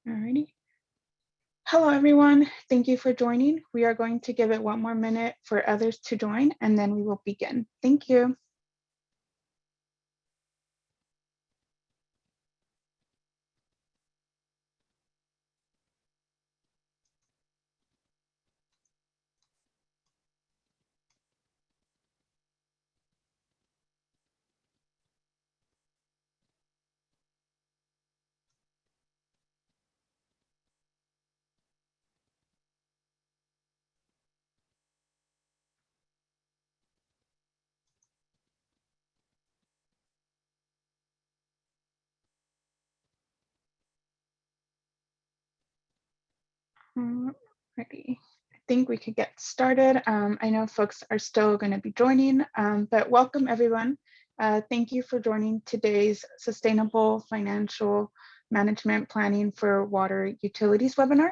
Alrighty. Hello, everyone. Thank you for joining. We are going to give it one more minute for others to join, and then we will begin. Thank you. Alrighty. I think we could get started. I know folks are still going to be joining, but welcome everyone. Thank you for joining today's Sustainable Financial Management Planning for Water Utilities webinar.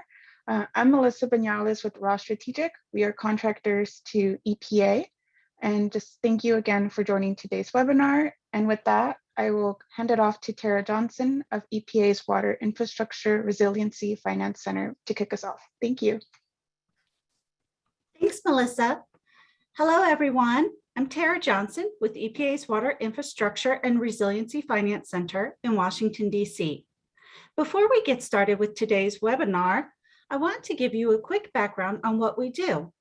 I'm Melissa Banales with Raw Strategic. We are contractors to EPA. And just thank you again for joining today's webinar. And with that, I will hand it off to Tara Johnson of EPA's Water Infrastructure Resiliency Finance Center to kick us off. Thank you. Thanks, Melissa. Hello, everyone. I'm Tara Johnson with EPA's Water Infrastructure and Resiliency Finance Center in Washington, D.C. Before we get started with today's webinar, I want to give you a quick background on what we do.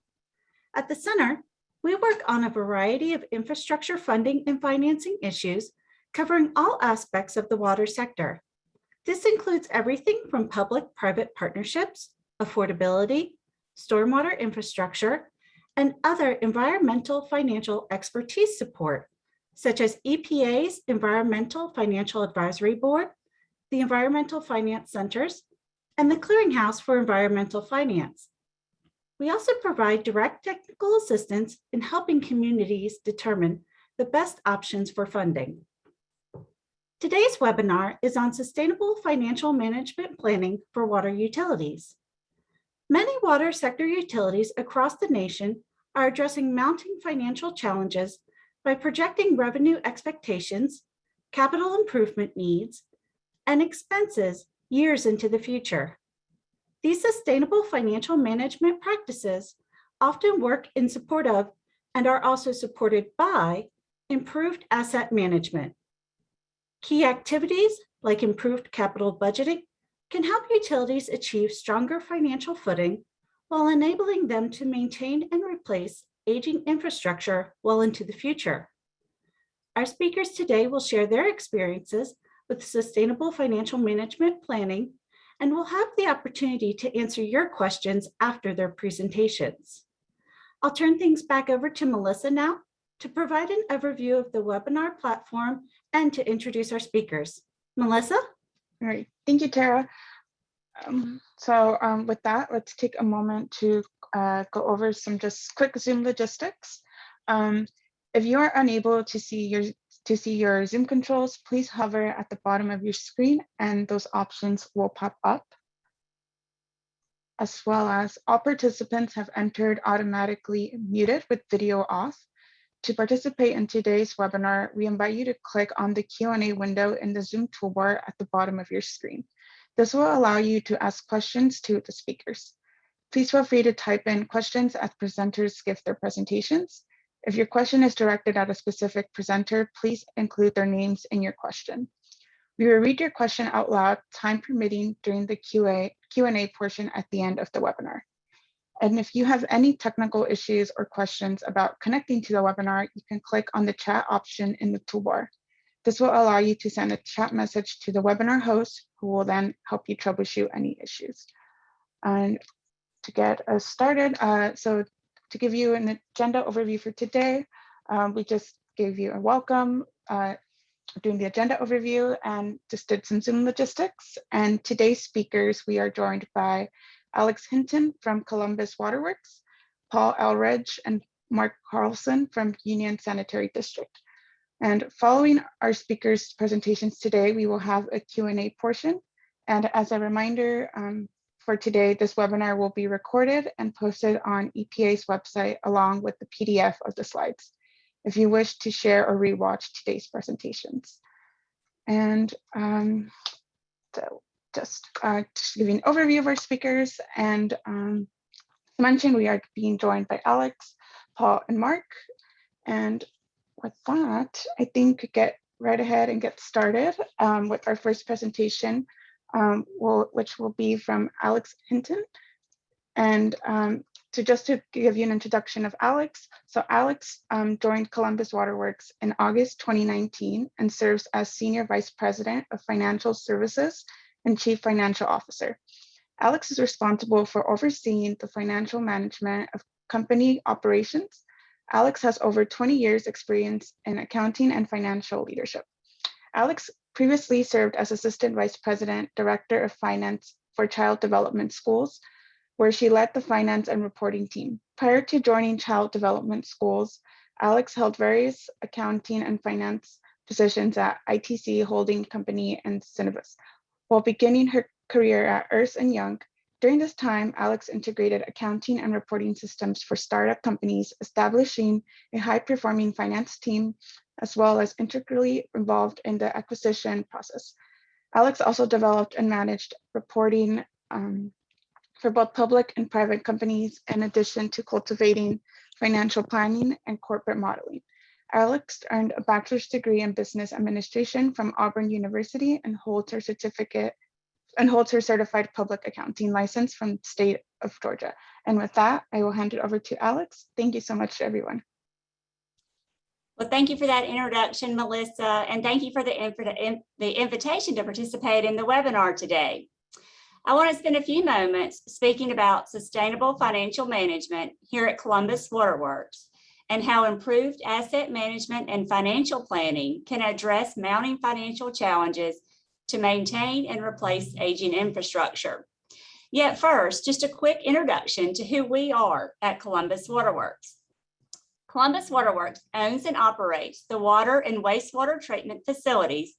At the center, we work on a variety of infrastructure funding and financing issues covering all aspects of the water sector. This includes everything from public-private partnerships, affordability, stormwater infrastructure, and other environmental financial expertise support, such as EPA's Environmental Financial Advisory Board, the Environmental Finance Centers, and the Clearinghouse for Environmental Finance. We also provide direct technical assistance in helping communities determine the best options for funding. Today's webinar is on sustainable financial management planning for water utilities. Many water sector utilities across the nation are addressing mounting financial challenges by projecting revenue expectations, capital improvement needs, and expenses years into the future. These sustainable financial management practices often work in support of and are also supported by improved asset management. Key activities like improved capital budgeting can help utilities achieve stronger financial footing while enabling them to maintain and replace aging infrastructure well into the future. Our speakers today will share their experiences with sustainable financial management planning, and we'll have the opportunity to answer your questions after their presentations. I'll turn things back over to Melissa now to provide an overview of the webinar platform and to introduce our speakers. Melissa? All right, thank you, Tara. With that, let's take a moment to go over some just quick Zoom logistics. If you are unable to see your Zoom controls, please hover at the bottom of your screen and those options will pop up. As well as all participants have entered automatically muted with video off. To participate in today's webinar, we invite you to click on the Q&A window in the Zoom toolbar at the bottom of your screen. This will allow you to ask questions to the speakers. Please feel free to type in questions as presenters give their presentations. If your question is directed at a specific presenter, please include their names in your question. We will read your question out loud, time permitting, during the Q&A portion at the end of the webinar. And if you have any technical issues or questions about connecting to the webinar, you can click on the chat option in the toolbar. This will allow you to send a chat message to the webinar host, who will then help you troubleshoot any issues. And to get us started, so to give you an agenda overview for today, we just gave you a welcome, doing the agenda overview, and just did some Zoom logistics. And today's speakers, we are joined by Alex Hinton from Columbus Waterworks, Paul Elridge and Mark Carlson from Union Sanitary District. And following our speakers' presentations today, we will have a Q&A portion. And as a reminder, for today, this webinar will be recorded and posted on EPA's website along with the PDF of the slides, if you wish to share or rewatch today's presentations. And so just to give you an overview of our speakers, and mentioned, we are being joined by Alex, Paul, and Mark. And with that, I think get right ahead and get started with our first presentation, which will be from Alex Hinton. And to give you an introduction of Alex, so Alex joined Columbus Waterworks in August 2019 and serves as Senior Vice President of Financial Services and Chief Financial Officer. Alex is responsible for overseeing the financial management of company operations. Alex has over 20 years experience in accounting and financial leadership. Alex previously served as Assistant Vice President, Director of Finance for Child Development Schools, where she led the finance and reporting team. Prior to joining Child Development Schools, Alex held various accounting and finance positions at ITC Holding Company and Cinevis. While beginning her career at Ernst & Young, during this time, Alex integrated accounting and reporting systems for startup companies, establishing a high-performing finance team, as well as integrally involved in the acquisition process. Alex also developed and managed reporting for both public and private companies, in addition to cultivating financial planning and corporate modeling. Alex earned a bachelor's degree in business administration from Auburn University and holds her certified public accounting license from the state of Georgia. And with that, I will hand it over to Alex. Thank you so much, everyone. Well, thank you for that introduction, Melissa, and thank you for the invitation to participate in the webinar today. I want to spend a few moments speaking about sustainable financial management here at Columbus Waterworks and how improved asset management and financial planning can address mounting financial challenges to maintain and replace aging infrastructure. Yet first, just a quick introduction to who we are at Columbus Waterworks. Columbus Waterworks owns and operates the water and wastewater treatment facilities,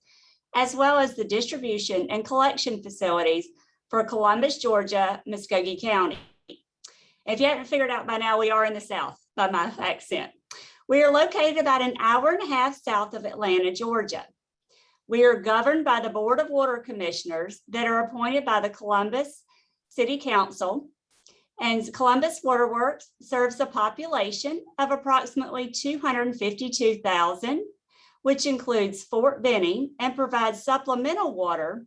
as well as the distribution and collection facilities for Columbus, Georgia, Muskogee County. If you haven't figured out by now, we are in the South by my accent. We are located about an hour and a half south of Atlanta, Georgia. We are governed by the Board of Water Commissioners that are appointed by the Columbus City Council, and Columbus Waterworks serves a population of approximately 252,000, which includes Fort Benning, and provides supplemental water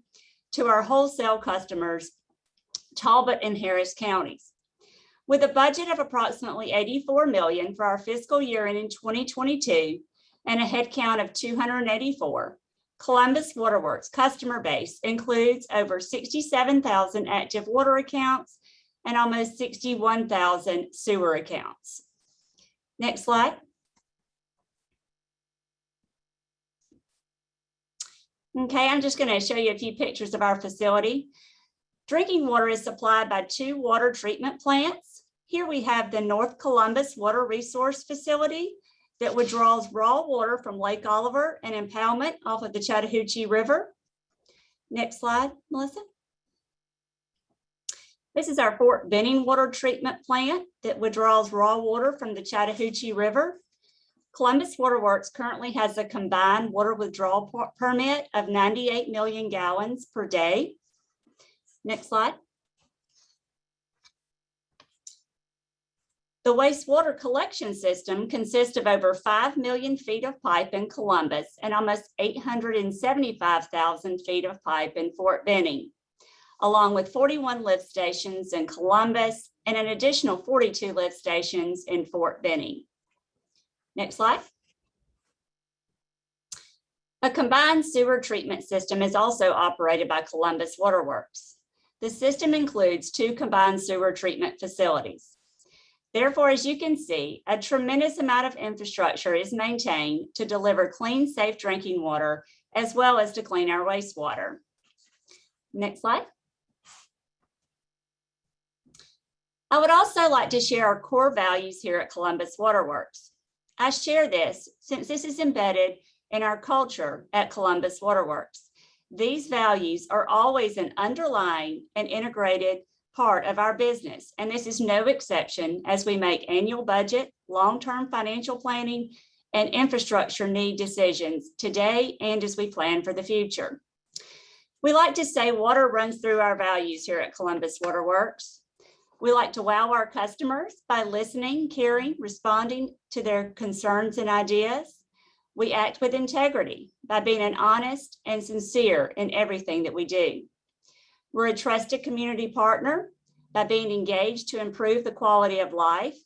to our wholesale customers, Talbot and Harris counties. With a budget of approximately $84 million for our fiscal year in 2022 and a headcount of 284, Columbus Waterworks customer base includes over 67,000 active water accounts and almost 61,000 sewer accounts. Next slide. Okay, I'm just going to show you a few pictures of our facility. Drinking water is supplied by 2 water treatment plants. Here we have the North Columbus Water Resource Facility that withdraws raw water from Lake Oliver and impoundment off of the Chattahoochee River. Next slide, Melissa. This is our Fort Benning Water Treatment Plant that withdraws raw water from the Chattahoochee River. Columbus Waterworks currently has a combined water withdrawal permit of 98 million gallons per day. Next slide. The wastewater collection system consists of over 5 million feet of pipe in Columbus and almost 875,000 feet of pipe in Fort Benning, along with 41 lift stations in Columbus and an additional 42 lift stations in Fort Benning. Next slide. A combined sewer treatment system is also operated by Columbus Waterworks. The system includes 2 combined sewer treatment facilities. Therefore, as you can see, a tremendous amount of infrastructure is maintained to deliver clean, safe drinking water, as well as to clean our wastewater. Next slide. I would also like to share our core values here at Columbus Waterworks. I share this since this is embedded in our culture at Columbus Waterworks. These values are always an underlying and integrated part of our business, and this is no exception as we make annual budget, long-term financial planning, and infrastructure need decisions today and as we plan for the future. We like to say water runs through our values here at Columbus Waterworks. We like to wow our customers by listening, caring, responding to their concerns and ideas. We act with integrity by being an honest and sincere in everything that we do. We're a trusted community partner by being engaged to improve the quality of life.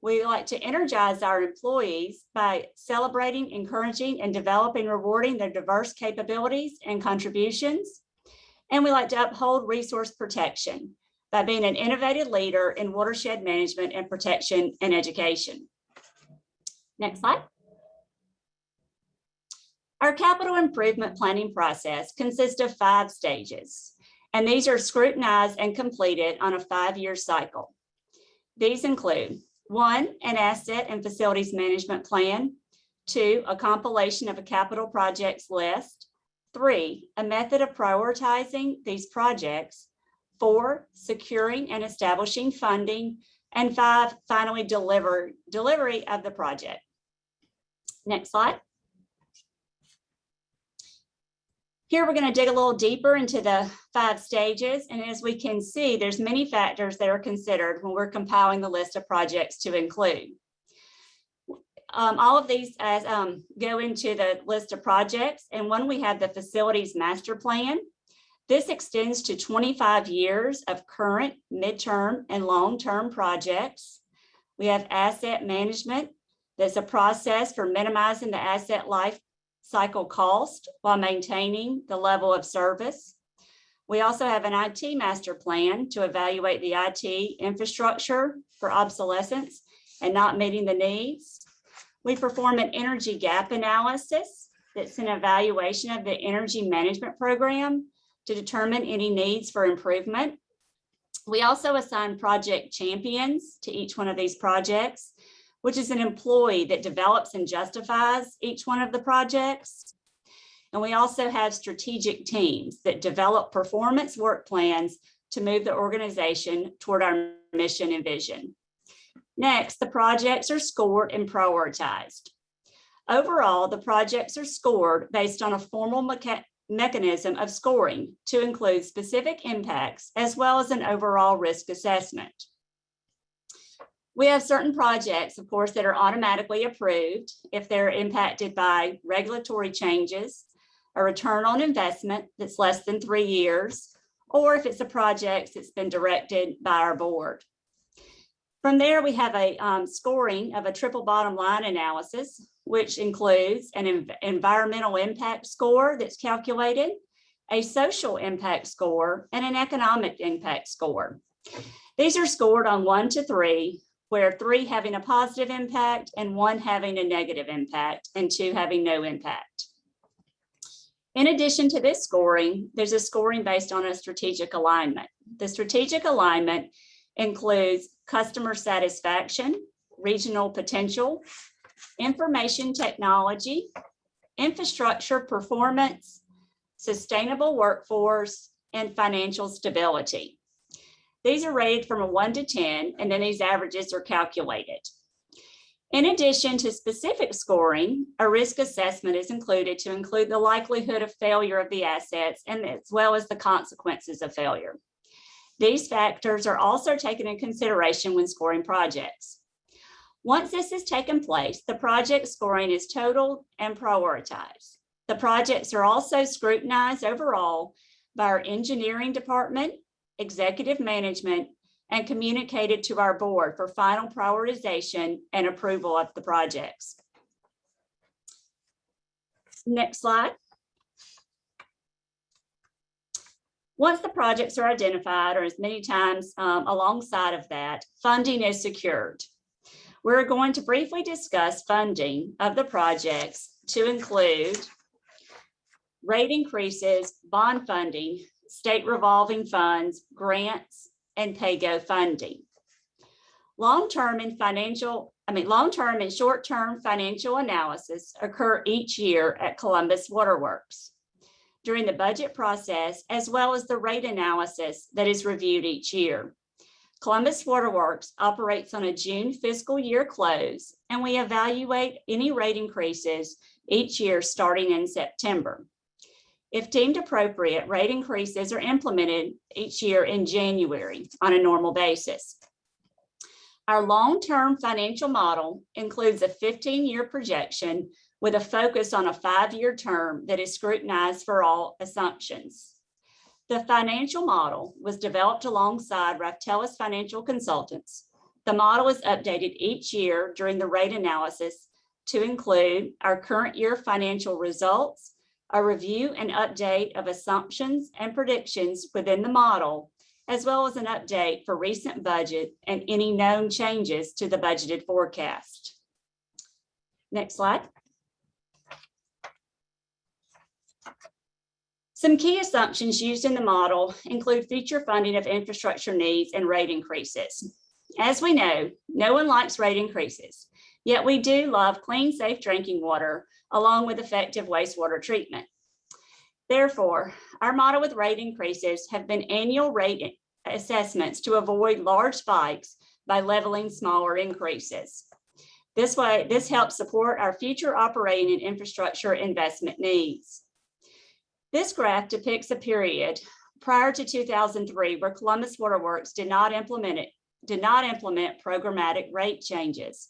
We like to energize our employees by celebrating, encouraging, and developing, rewarding their diverse capabilities and contributions. And we like to uphold resource protection by being an innovative leader in watershed management and protection and education. Next slide. Our capital improvement planning process consists of 5 stages, and these are scrutinized and completed on a 5-year cycle. These include 1, an asset and facilities management plan, 2, a compilation of a capital projects list, 3, a method of prioritizing these projects, 4, securing and establishing funding, and 5, finally delivery of the project. Next slide. Here we're going to dig a little deeper into the 5 stages, and as we can see, there's many factors that are considered when we're compiling the list of projects to include. All of these go into the list of projects, and when we have the facilities master plan, this extends to 25 years of current, midterm, and long-term projects. We have asset management. That's a process for minimizing the asset life cycle cost while maintaining the level of service. We also have an IT master plan to evaluate the IT infrastructure for obsolescence and not meeting the needs. We perform an energy gap analysis. That's an evaluation of the energy management program to determine any needs for improvement. We also assign project champions to each one of these projects, which is an employee that develops and justifies each one of the projects. And we also have strategic teams that develop performance work plans to move the organization toward our mission and vision. Next, the projects are scored and prioritized. Overall, the projects are scored based on a formal mechanism of scoring to include specific impacts as well as an overall risk assessment. We have certain projects, of course, that are automatically approved if they're impacted by regulatory changes, a return on investment that's less than 3 years, or if it's a project that's been directed by our board. From there, we have a scoring of a triple bottom line analysis, which includes an environmental impact score that's calculated, a social impact score, and an economic impact score. These are scored on 1 to 3, where 3 having a positive impact and 1 having a negative impact and 2 having no impact. In addition to this scoring, there's a scoring based on a strategic alignment. The strategic alignment includes customer satisfaction, regional potential, information technology, infrastructure performance, sustainable workforce, and financial stability. These are rated from a 1 to 10, and then these averages are calculated. In addition to specific scoring, a risk assessment is included to include the likelihood of failure of the assets and as well as the consequences of failure. These factors are also taken into consideration when scoring projects. Once this has taken place, the project scoring is totaled and prioritized. The projects are also scrutinized overall by our engineering department, executive management, and communicated to our board for final prioritization and approval of the projects. Next slide. Once the projects are identified, or as many times alongside of that, funding is secured. We're going to briefly discuss funding of the projects to include rate increases, bond funding, state revolving funds, grants, and pay-go funding. Long-term and short-term financial analysis occur each year at Columbus Waterworks during the budget process, as well as the rate analysis that is reviewed each year. Columbus Waterworks operates on a June fiscal year close, and we evaluate any rate increases each year starting in September. If deemed appropriate, rate increases are implemented each year in January on a normal basis. Our long-term financial model includes a 15-year projection with a focus on a 5-year term that is scrutinized for all assumptions. The financial model was developed alongside Raftellus Financial Consultants. The model is updated each year during the rate analysis to include our current year financial results, a review and update of assumptions and predictions within the model, as well as an update for recent budget and any known changes to the budgeted forecast. Next slide. Some key assumptions used in the model include future funding of infrastructure needs and rate increases. As we know, no one likes rate increases, yet we do love clean, safe drinking water along with effective wastewater treatment. Therefore, our model with rate increases have been annual rate assessments to avoid large spikes by leveling smaller increases. This helps support our future operating and infrastructure investment needs. This graph depicts a period prior to 2003 where Columbus Water Works did not implement programmatic rate changes.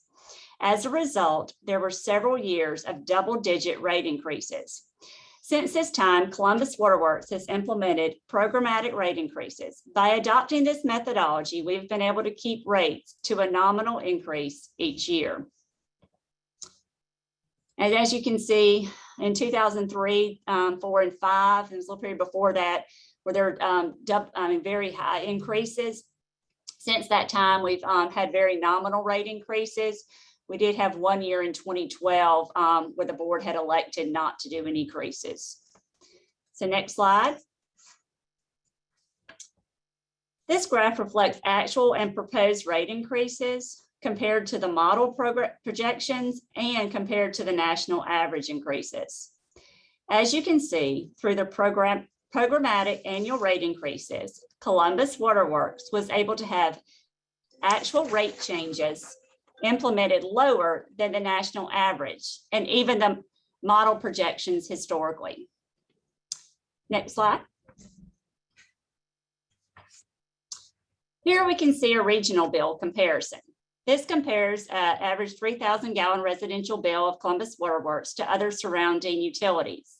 As a result, there were several years of double-digit rate increases. Since this time, Columbus Water Works has implemented programmatic rate increases. By adopting this methodology, we've been able to keep rates to a nominal increase each year. And as you can see, in 2003, 4, and 5, and a little period before that, where there were very high increases. Since that time, we've had very nominal rate increases. We did have one year in 2012 where the board had elected not to do any increases. So next slide. This graph reflects actual and proposed rate increases compared to the model projections and compared to the national average increases. As you can see, through the programmatic annual rate increases, Columbus Water Works was able to have actual rate changes implemented lower than the national average and even the model projections historically. Next slide. Here we can see a regional bill comparison. This compares average 3,000 gallon residential bill of Columbus Water Works to other surrounding utilities.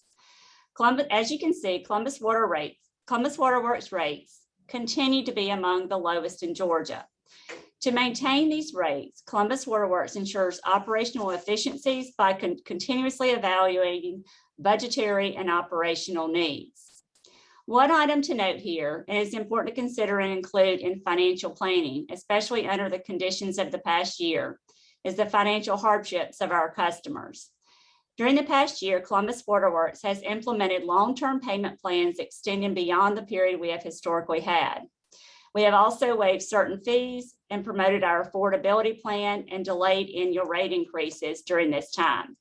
As you can see, Columbus Water Works rates continue to be among the lowest in Georgia. To maintain these rates, Columbus Water Works ensures operational efficiencies by continuously evaluating budgetary and operational needs. One item to note here, and it's important to consider and include in financial planning, especially under the conditions of the past year, is the financial hardships of our customers. During the past year, Columbus Water Works has implemented long-term payment plans extending beyond the period we have historically had. We have also waived certain fees and promoted our affordability plan and delayed annual rate increases during this time.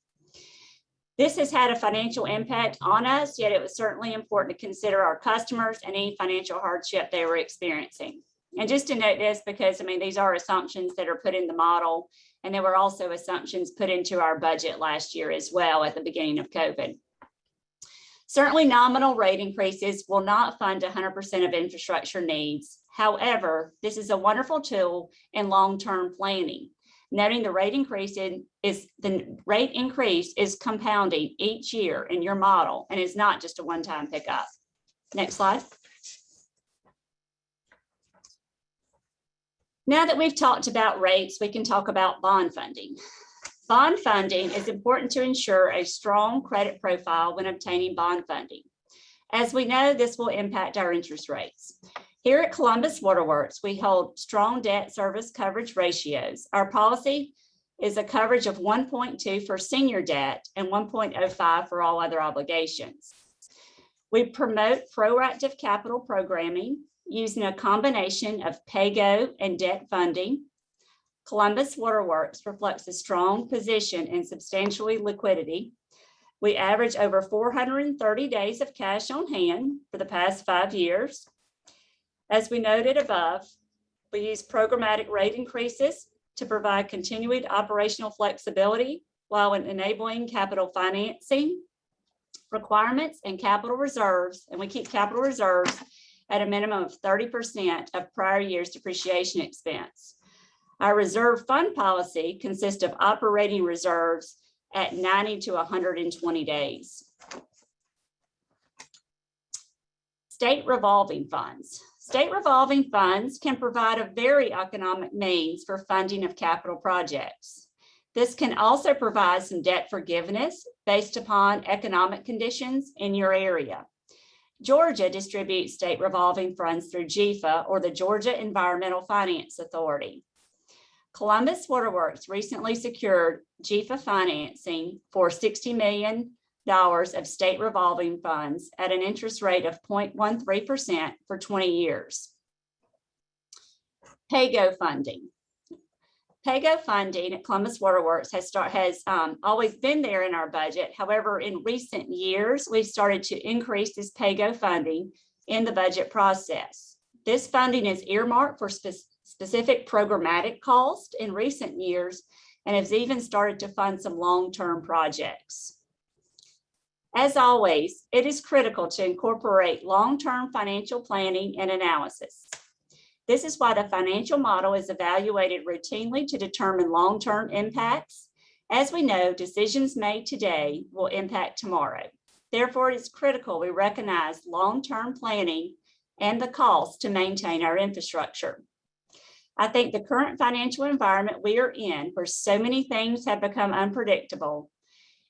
This has had a financial impact on us, yet it was certainly important to consider our customers and any financial hardship they were experiencing. And just to note this, because these are assumptions that are put in the model, and there were also assumptions put into our budget last year as well at the beginning of COVID. Certainly nominal rate increases will not fund 100% of infrastructure needs. However, this is a wonderful tool in long-term planning. Noting the rate increase is compounding each year in your model and is not just a one-time pickup. Next slide. Now that we've talked about rates, we can talk about bond funding. Bond funding is important to ensure a strong credit profile when obtaining bond funding. As we know, this will impact our interest rates. Here at Columbus Water Works, we hold strong debt service coverage ratios. Our policy is a coverage of 1.2 for senior debt and 1.05 for all other obligations. We promote proactive capital programming using a combination of pay-go and debt funding. Columbus Water Works reflects a strong position in substantially liquidity. We average over 430 days of cash on hand for the past 5 years. As we noted above, we use programmatic rate increases to provide continued operational flexibility while enabling capital financing. requirements and capital reserves, and we keep capital reserves at a minimum of 30% of prior year's depreciation expense. Our reserve fund policy consists of operating reserves at 90 to 120 days. State revolving funds. State revolving funds can provide a very economic means for funding of capital projects. This can also provide some debt forgiveness based upon economic conditions in your area. Georgia distributes state revolving funds through GEFA, or the Georgia Environmental Finance Authority. Columbus Waterworks recently secured GEFA financing for $60 million of state revolving funds at an interest rate of 0.13% for 20 years. PAYGO funding. PAYGO funding at Columbus Waterworks has always been there in our budget. However, in recent years, we've started to increase this PAYGO funding in the budget process. This funding is earmarked for specific programmatic costs in recent years and has even started to fund some long-term projects. As always, it is critical to incorporate long-term financial planning and analysis. This is why the financial model is evaluated routinely to determine long-term impacts. As we know, decisions made today will impact tomorrow. Therefore, it is critical we recognize long-term planning and the cost to maintain our infrastructure. I think the current financial environment we are in, where so many things have become unpredictable,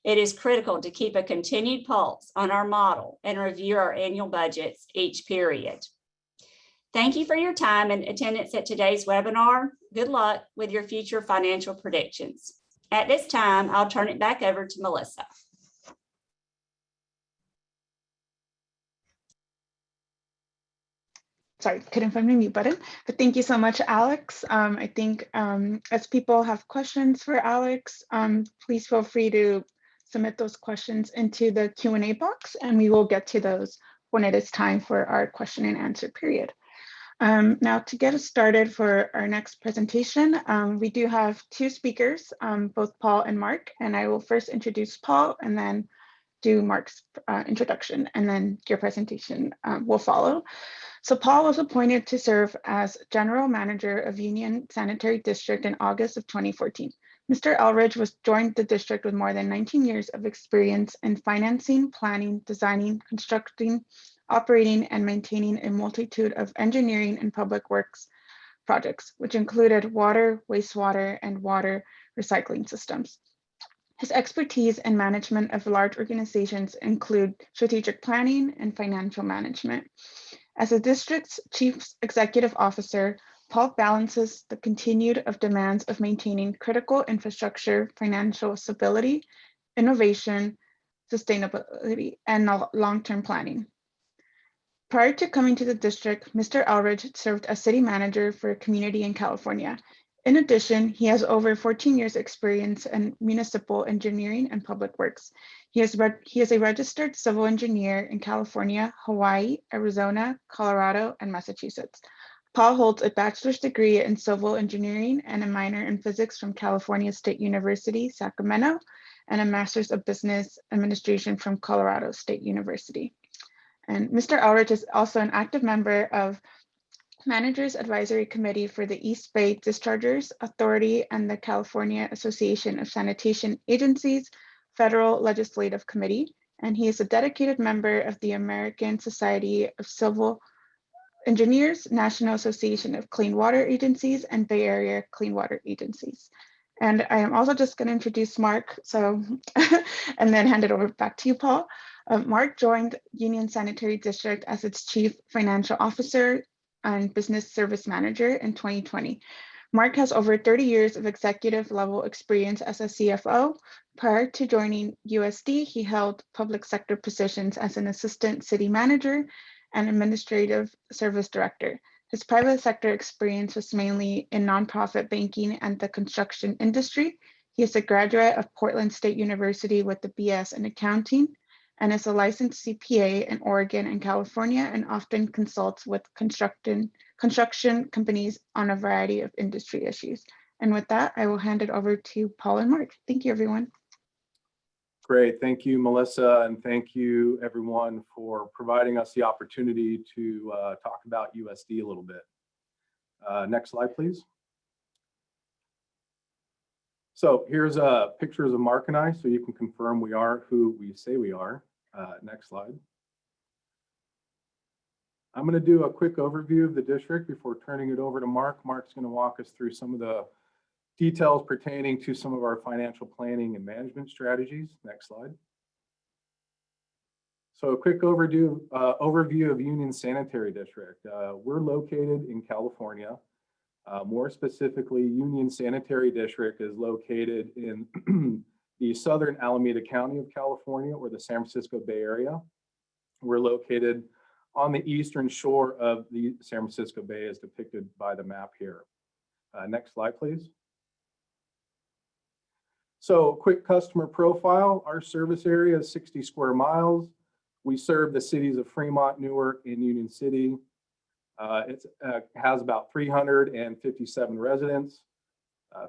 it is critical to keep a continued pulse on our model and review our annual budgets each period. Thank you for your time and attendance at today's webinar. Good luck with your future financial predictions. At this time, I'll turn it back over to Melissa. Sorry, couldn't find my mute button, but thank you so much, Alex. I think as people have questions for Alex, please feel free to submit those questions into the Q&A box, and we will get to those when it is time for our question and answer period. Now, to get us started for our next presentation, we do have two speakers, both Paul and Mark, and I will first introduce Paul and then do Mark's introduction, and then your presentation will follow. So Paul was appointed to serve as General Manager of Union Sanitary District in August of 2014. Mr. Elridge joined the district with more than 19 years of experience in financing, planning, designing, constructing, operating, and maintaining a multitude of engineering and public works projects, which included water, wastewater, and water recycling systems. His expertise in management of large organizations include strategic planning and financial management. As the district's Chief Executive Officer, Paul balances the continued demands of maintaining critical infrastructure, financial stability, innovation, sustainability, and long-term planning. Prior to coming to the district, Mr. Elridge served as city manager for a community in California. In addition, he has over 14 years experience in municipal engineering and public works. He is a registered civil engineer in California, Hawaii, Arizona, Colorado, and Massachusetts. Paul holds a bachelor's degree in civil engineering and a minor in physics from California State University, Sacramento, and a master's of business administration from Colorado State University. And Mr. Elridge is also an active member of Managers Advisory Committee for the East Bay Dischargers Authority and the California Association of Sanitation Agencies Federal Legislative Committee, and he is a dedicated member of the American Society of Civil Engineers, National Association of Clean Water Agencies, and Bay Area Clean Water Agencies. And I am also just going to introduce Mark, so and then hand it over back to you, Paul. Mark joined Union Sanitary District as its Chief Financial Officer and Business Service Manager in 2020. Mark has over 30 years of executive level experience as a CFO. Prior to joining USD, he held public sector positions as an assistant city manager and administrative service director. His private sector experience was mainly in nonprofit banking and the construction industry. He is a graduate of Portland State University with a BS in accounting and is a licensed CPA in Oregon and California, and often consults with construction companies on a variety of industry issues. And with that, I will hand it over to Paul and Mark. Thank you, everyone. Great, thank you, Melissa, and thank you everyone for providing us the opportunity to talk about USD a little bit. Next slide, please. So here's pictures of Mark and I, so you can confirm we are who we say we are. Next slide. I'm going to do a quick overview of the district before turning it over to Mark. Mark's going to walk us through some of the details pertaining to some of our financial planning and management strategies. Next slide. So a quick overview of Union Sanitary District. We're located in California. More specifically, Union Sanitary District is located in the southern Alameda County of California, or the San Francisco Bay Area. We're located on the eastern shore of the San Francisco Bay, as depicted by the map here. Next slide, please. So quick customer profile. Our service area is 60 square miles. We serve the cities of Fremont, Newark, and Union City. It has about 357 residents,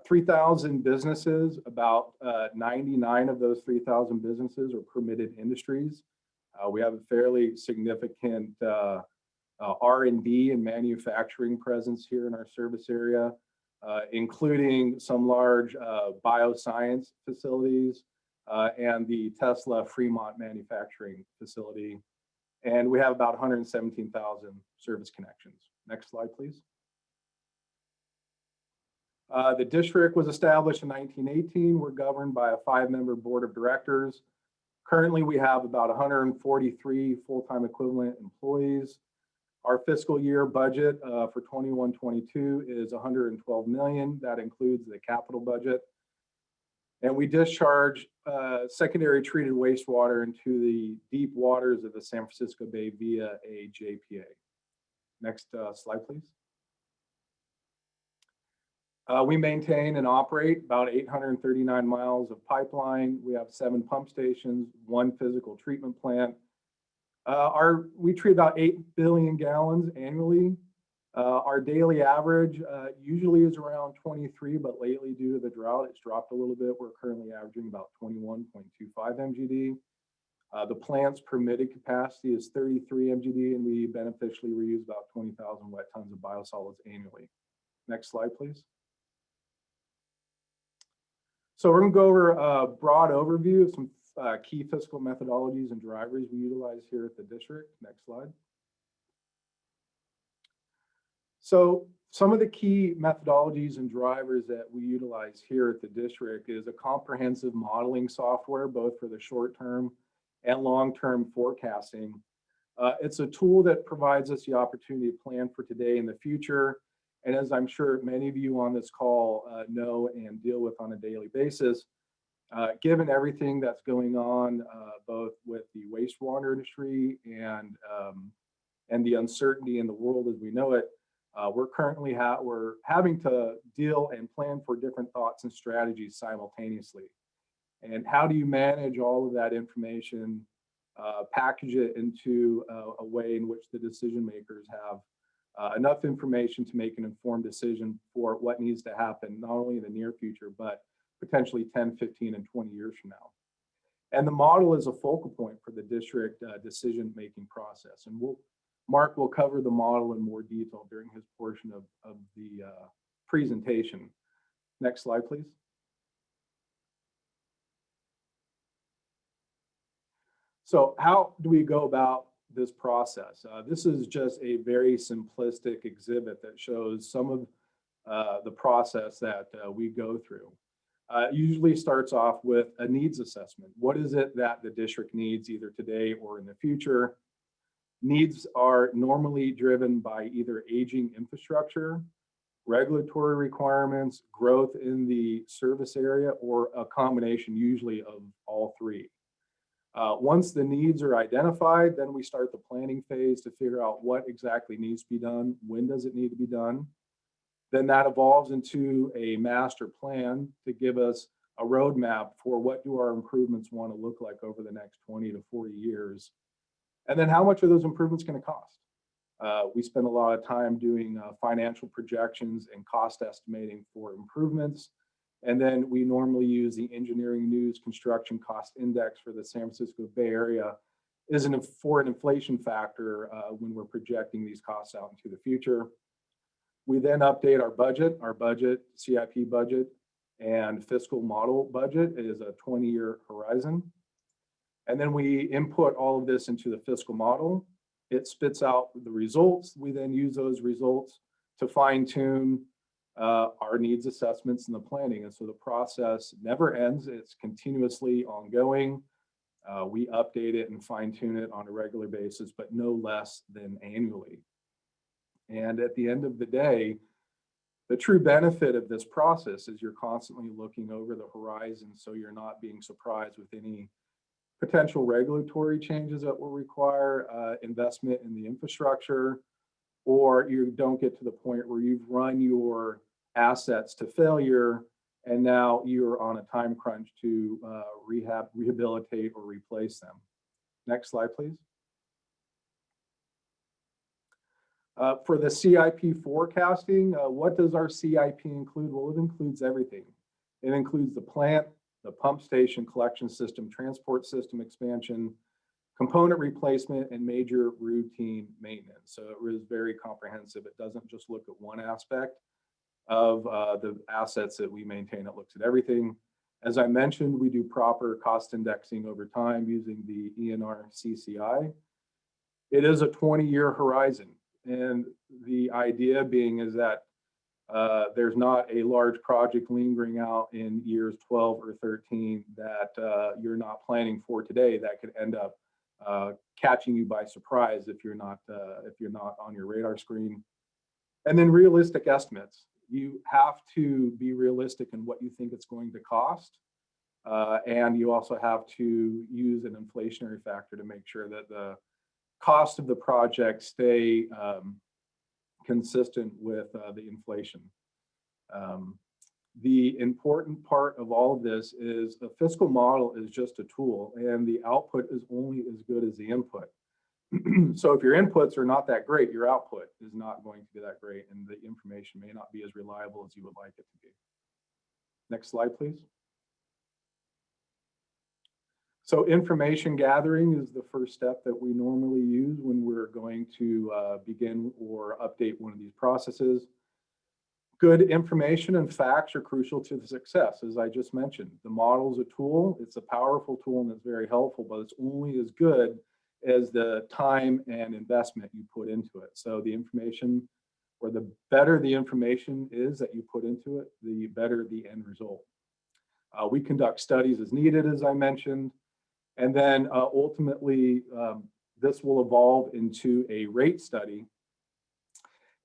3,000 businesses. About 99 of those 3,000 businesses are permitted industries. We have a fairly significant R&D and manufacturing presence here in our service area, including some large bioscience facilities and the Tesla Fremont manufacturing facility. And we have about 117,000 service connections. Next slide, please. The district was established in 1918. We're governed by a 5-member board of directors. Currently, we have about 143 full-time equivalent employees. Our fiscal year budget for 21-22 is $112 million. That includes the capital budget. And we discharge secondary treated wastewater into the deep waters of the San Francisco Bay via a JPA. Next slide, please. We maintain and operate about 839 miles of pipeline. We have 7 pump stations, 1 physical treatment plant. We treat about 8 billion gallons annually. Our daily average usually is around 23, but lately due to the drought, it's dropped a little bit. We're currently averaging about 21.25 MGD. The plant's permitted capacity is 33 MGD, and we beneficially reuse about 20,000 wet tons of biosolids annually. Next slide, please. So we're going to go over a broad overview of some key fiscal methodologies and drivers we utilize here at the district. Next slide. So some of the key methodologies and drivers that we utilize here at the district is a comprehensive modeling software, both for the short-term and long-term forecasting. It's a tool that provides us the opportunity to plan for today and the future. And as I'm sure many of you on this call know and deal with on a daily basis, given everything that's going on, both with the wastewater industry and the uncertainty in the world as we know it, we're currently we're having to deal and plan for different thoughts and strategies simultaneously. And how do you manage all of that information, package it into a way in which the decision makers have enough information to make an informed decision for what needs to happen, not only in the near future, but potentially 10, 15, and 20 years from now. And the model is a focal point for the district decision-making process. And Mark will cover the model in more detail during his portion of the presentation. Next slide, please. So how do we go about this process? This is just a very simplistic exhibit that shows some of the process that we go through. It usually starts off with a needs assessment. What is it that the district needs either today or in the future? Needs are normally driven by either aging infrastructure, regulatory requirements, growth in the service area, or a combination usually of all three. Once the needs are identified, then we start the planning phase to figure out what exactly needs to be done, when does it need to be done. Then that evolves into a master plan to give us a roadmap for what do our improvements want to look like over the next 20 to 40 years. And then how much are those improvements going to cost? We spend a lot of time doing financial projections and cost estimating for improvements. And then we normally use the Engineering News Construction Cost Index for the San Francisco Bay Area for an inflation factor when we're projecting these costs out into the future. We then update our budget, CIP budget, and fiscal model budget is a 20-year horizon. And then we input all of this into the fiscal model. It spits out the results. We then use those results to fine tune our needs assessments and the planning. And so the process never ends. It's continuously ongoing. We update it and fine tune it on a regular basis, but no less than annually. And at the end of the day, the true benefit of this process is you're constantly looking over the horizon, so you're not being surprised with any potential regulatory changes that will require investment in the infrastructure, or you don't get to the point where you've run your assets to failure and now you're on a time crunch to rehabilitate or replace them. Next slide, please. For the CIP forecasting, what does our CIP include? Well, it includes everything. It includes the plant, the pump station, collection system, transport system expansion, component replacement, and major routine maintenance. So it is very comprehensive. It doesn't just look at one aspect of the assets that we maintain. It looks at everything. As I mentioned, we do proper cost indexing over time using the ENR CCI. It is a 20-year horizon. And the idea being is that there's not a large project lingering out in years 12 or 13 that you're not planning for today that could end up catching you by surprise if you're not on your radar screen. And then realistic estimates. You have to be realistic in what you think it's going to cost. And you also have to use an inflationary factor to make sure that the cost of the project stay consistent with the inflation. The important part of all of this is the fiscal model is just a tool, and the output is only as good as the input. So if your inputs are not that great, your output is not going to be that great, and the information may not be as reliable as you would like it to be. Next slide, please. So information gathering is the first step that we normally use when we're going to begin or update one of these processes. Good information and facts are crucial to the success, as I just mentioned. The model is a tool, it's a powerful tool and it's very helpful, but it's only as good as the time and investment you put into it. So the information, or the better the information is that you put into it, the better the end result. We conduct studies as needed, as I mentioned. And then ultimately, this will evolve into a rate study.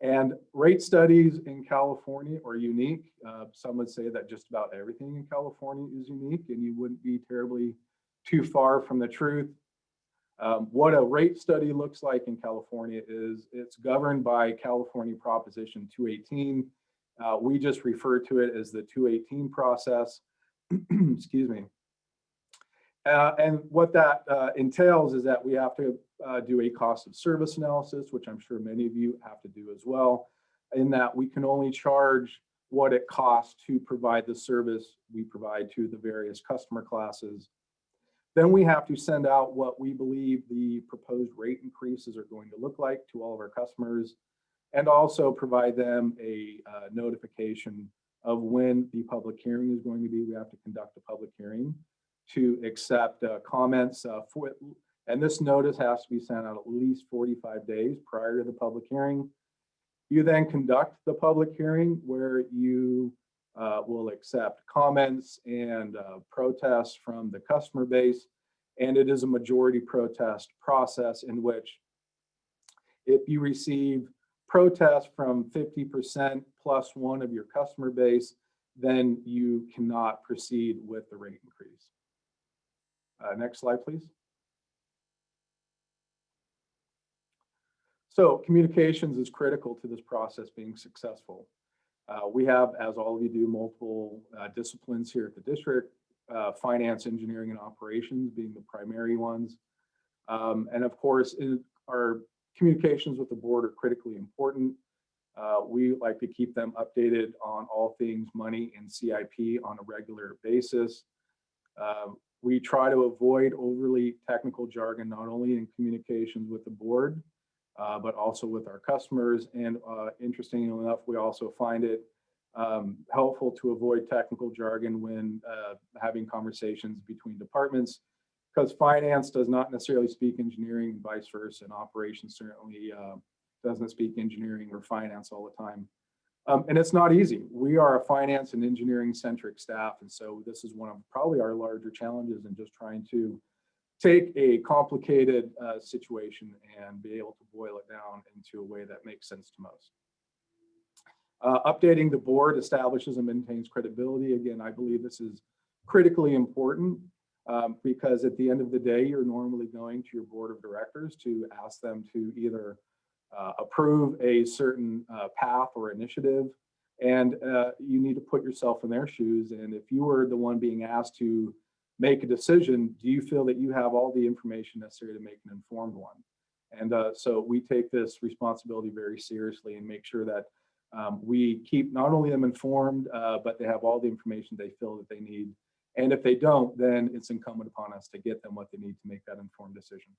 And rate studies in California are unique. Some would say that just about everything in California is unique, and you wouldn't be terribly too far from the truth. What a rate study looks like in California is it's governed by California Proposition 218. We just refer to it as the 218 process. Excuse me. And what that entails is that we have to do a cost of service analysis, which I'm sure many of you have to do as well, in that we can only charge what it costs to provide the service we provide to the various customer classes. Then we have to send out what we believe the proposed rate increases are going to look like to all of our customers, and also provide them a notification of when the public hearing is going to be. We have to conduct a public hearing to accept comments and this notice has to be sent out at least 45 days prior to the public hearing. You then conduct the public hearing where you will accept comments and protests from the customer base. And it is a majority protest process in which if you receive protests from 50% plus one of your customer base, then you cannot proceed with the rate increase. Next slide, please. So communications is critical to this process being successful. We have, as all of you do, multiple disciplines here at the district, finance, engineering, and operations being the primary ones. And of course, our communications with the board are critically important. We like to keep them updated on all things money and CIP on a regular basis. We try to avoid overly technical jargon, not only in communications with the board, but also with our customers. And interestingly enough, we also find it helpful to avoid technical jargon when having conversations between departments, because finance does not necessarily speak engineering and vice versa, and operations certainly doesn't speak engineering or finance all the time. And it's not easy. We are a finance and engineering centric staff. And so this is one of probably our larger challenges in just trying to take a complicated situation and be able to boil it down into a way that makes sense to most. Updating the board establishes and maintains credibility. Again, I believe this is critically important because at the end of the day, you're normally going to your board of directors to ask them to either approve a certain path or initiative, and you need to put yourself in their shoes. And if you were the one being asked to make a decision, do you feel that you have all the information necessary to make an informed one? And so we take this responsibility very seriously and make sure that we keep not only them informed, but they have all the information they feel that they need. And if they don't, then it's incumbent upon us to get them what they need to make that informed decision.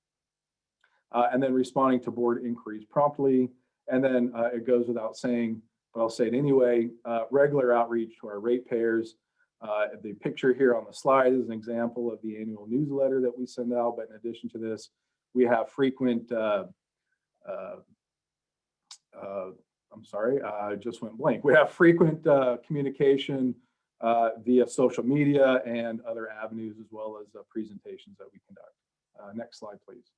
And then responding to board inquiries promptly. And then it goes without saying, but I'll say it anyway, regular outreach to our ratepayers. The picture here on the slide is an example of the annual newsletter that we send out. But in addition to this, we have frequent, I'm sorry, I just went blank. We have frequent communication via social media and other avenues, as well as presentations that we conduct. Next slide, please.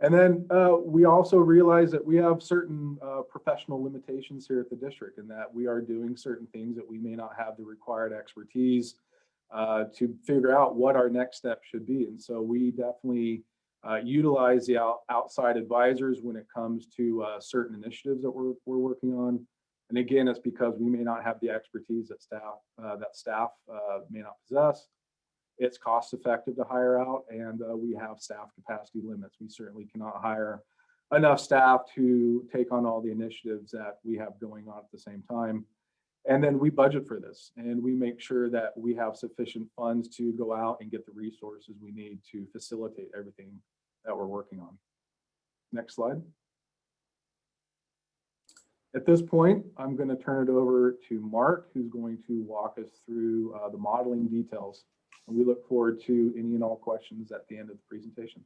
And then we also realize that we have certain professional limitations here at the district, and that we are doing certain things that we may not have the required expertise to figure out what our next step should be. And so we definitely utilize the outside advisors when it comes to certain initiatives that we're working on. And again, it's because we may not have the expertise that staff may not possess. It's cost effective to hire out, and we have staff capacity limits. We certainly cannot hire enough staff to take on all the initiatives that we have going on at the same time. And then we budget for this, and we make sure that we have sufficient funds to go out and get the resources we need to facilitate everything that we're working on. Next slide. At this point, I'm going to turn it over to Mark, who's going to walk us through the modeling details. And we look forward to any and all questions at the end of the presentation.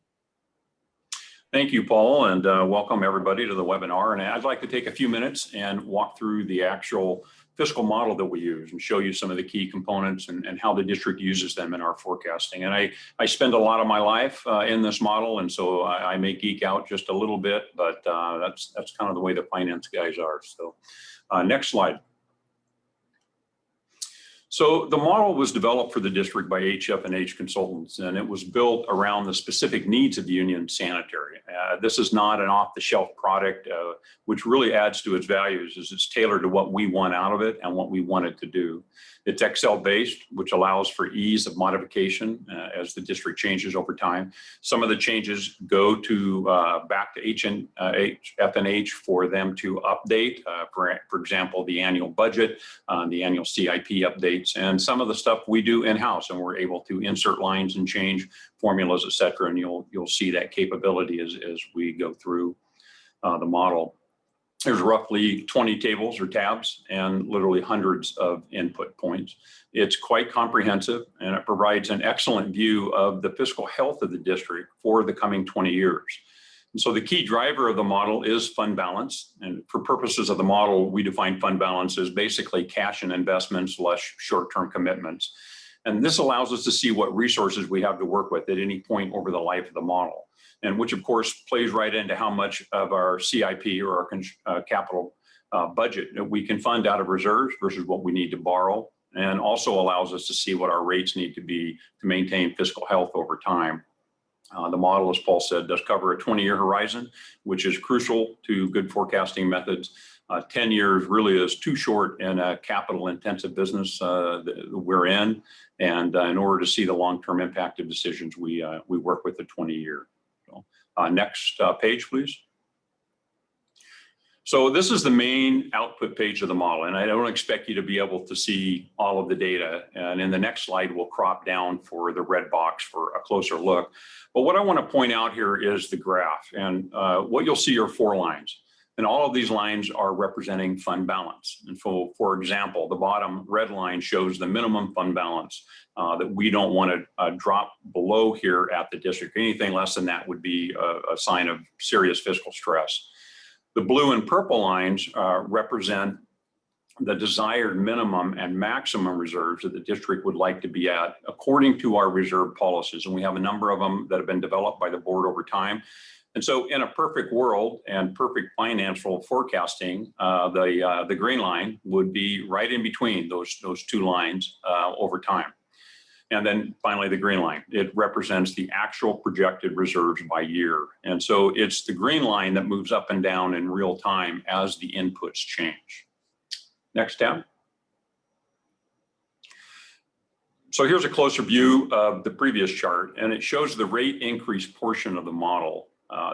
Thank you, Paul, and welcome everybody to the webinar. And I'd like to take a few minutes and walk through the actual fiscal model that we use and show you some of the key components and how the district uses them in our forecasting. And I spend a lot of my life in this model, and so I may geek out just a little bit, but that's kind of the way the finance guys are. So next slide. So the model was developed for the district by HF&H Consultants, and it was built around the specific needs of Union Sanitary. This is not an off-the-shelf product, which really adds to its values, as it's tailored to what we want out of it and what we want it to do. It's Excel-based, which allows for ease of modification as the district changes over time. Some of the changes go to back to HF&H for them to update, for example, the annual budget, the annual CIP updates, and some of the stuff we do in-house, and we're able to insert lines and change formulas, et cetera, and you'll see that capability as we go through the model. There's roughly 20 tables or tabs and literally hundreds of input points. It's quite comprehensive, and it provides an excellent view of the fiscal health of the district for the coming 20 years. And so the key driver of the model is fund balance. And for purposes of the model, we define fund balance as basically cash and investments less short-term commitments. And this allows us to see what resources we have to work with at any point over the life of the model, and which of course plays right into how much of our CIP or our capital budget that we can fund out of reserves versus what we need to borrow, and also allows us to see what our rates need to be to maintain fiscal health over time. The model, as Paul said, does cover a 20-year horizon, which is crucial to good forecasting methods. 10 years really is too short in a capital-intensive business that we're in, and in order to see the long-term impact of decisions, we work with a 20-year. Next page, please. So this is the main output page of the model, and I don't expect you to be able to see all of the data. And in the next slide, we'll crop down for the red box for a closer look. But what I want to point out here is the graph, and what you'll see are 4 lines. And all of these lines are representing fund balance. And for example, the bottom red line shows the minimum fund balance that we don't want to drop below here at the district. Anything less than that would be a sign of serious fiscal stress. The blue and purple lines represent the desired minimum and maximum reserves that the district would like to be at according to our reserve policies. And we have a number of them that have been developed by the board over time. And so in a perfect world and perfect financial forecasting, the green line would be right in between those 2 lines over time. And then finally, the green line, it represents the actual projected reserves by year. And so it's the green line that moves up and down in real time as the inputs change. Next tab. So here's a closer view of the previous chart, and it shows the rate increase portion of the model.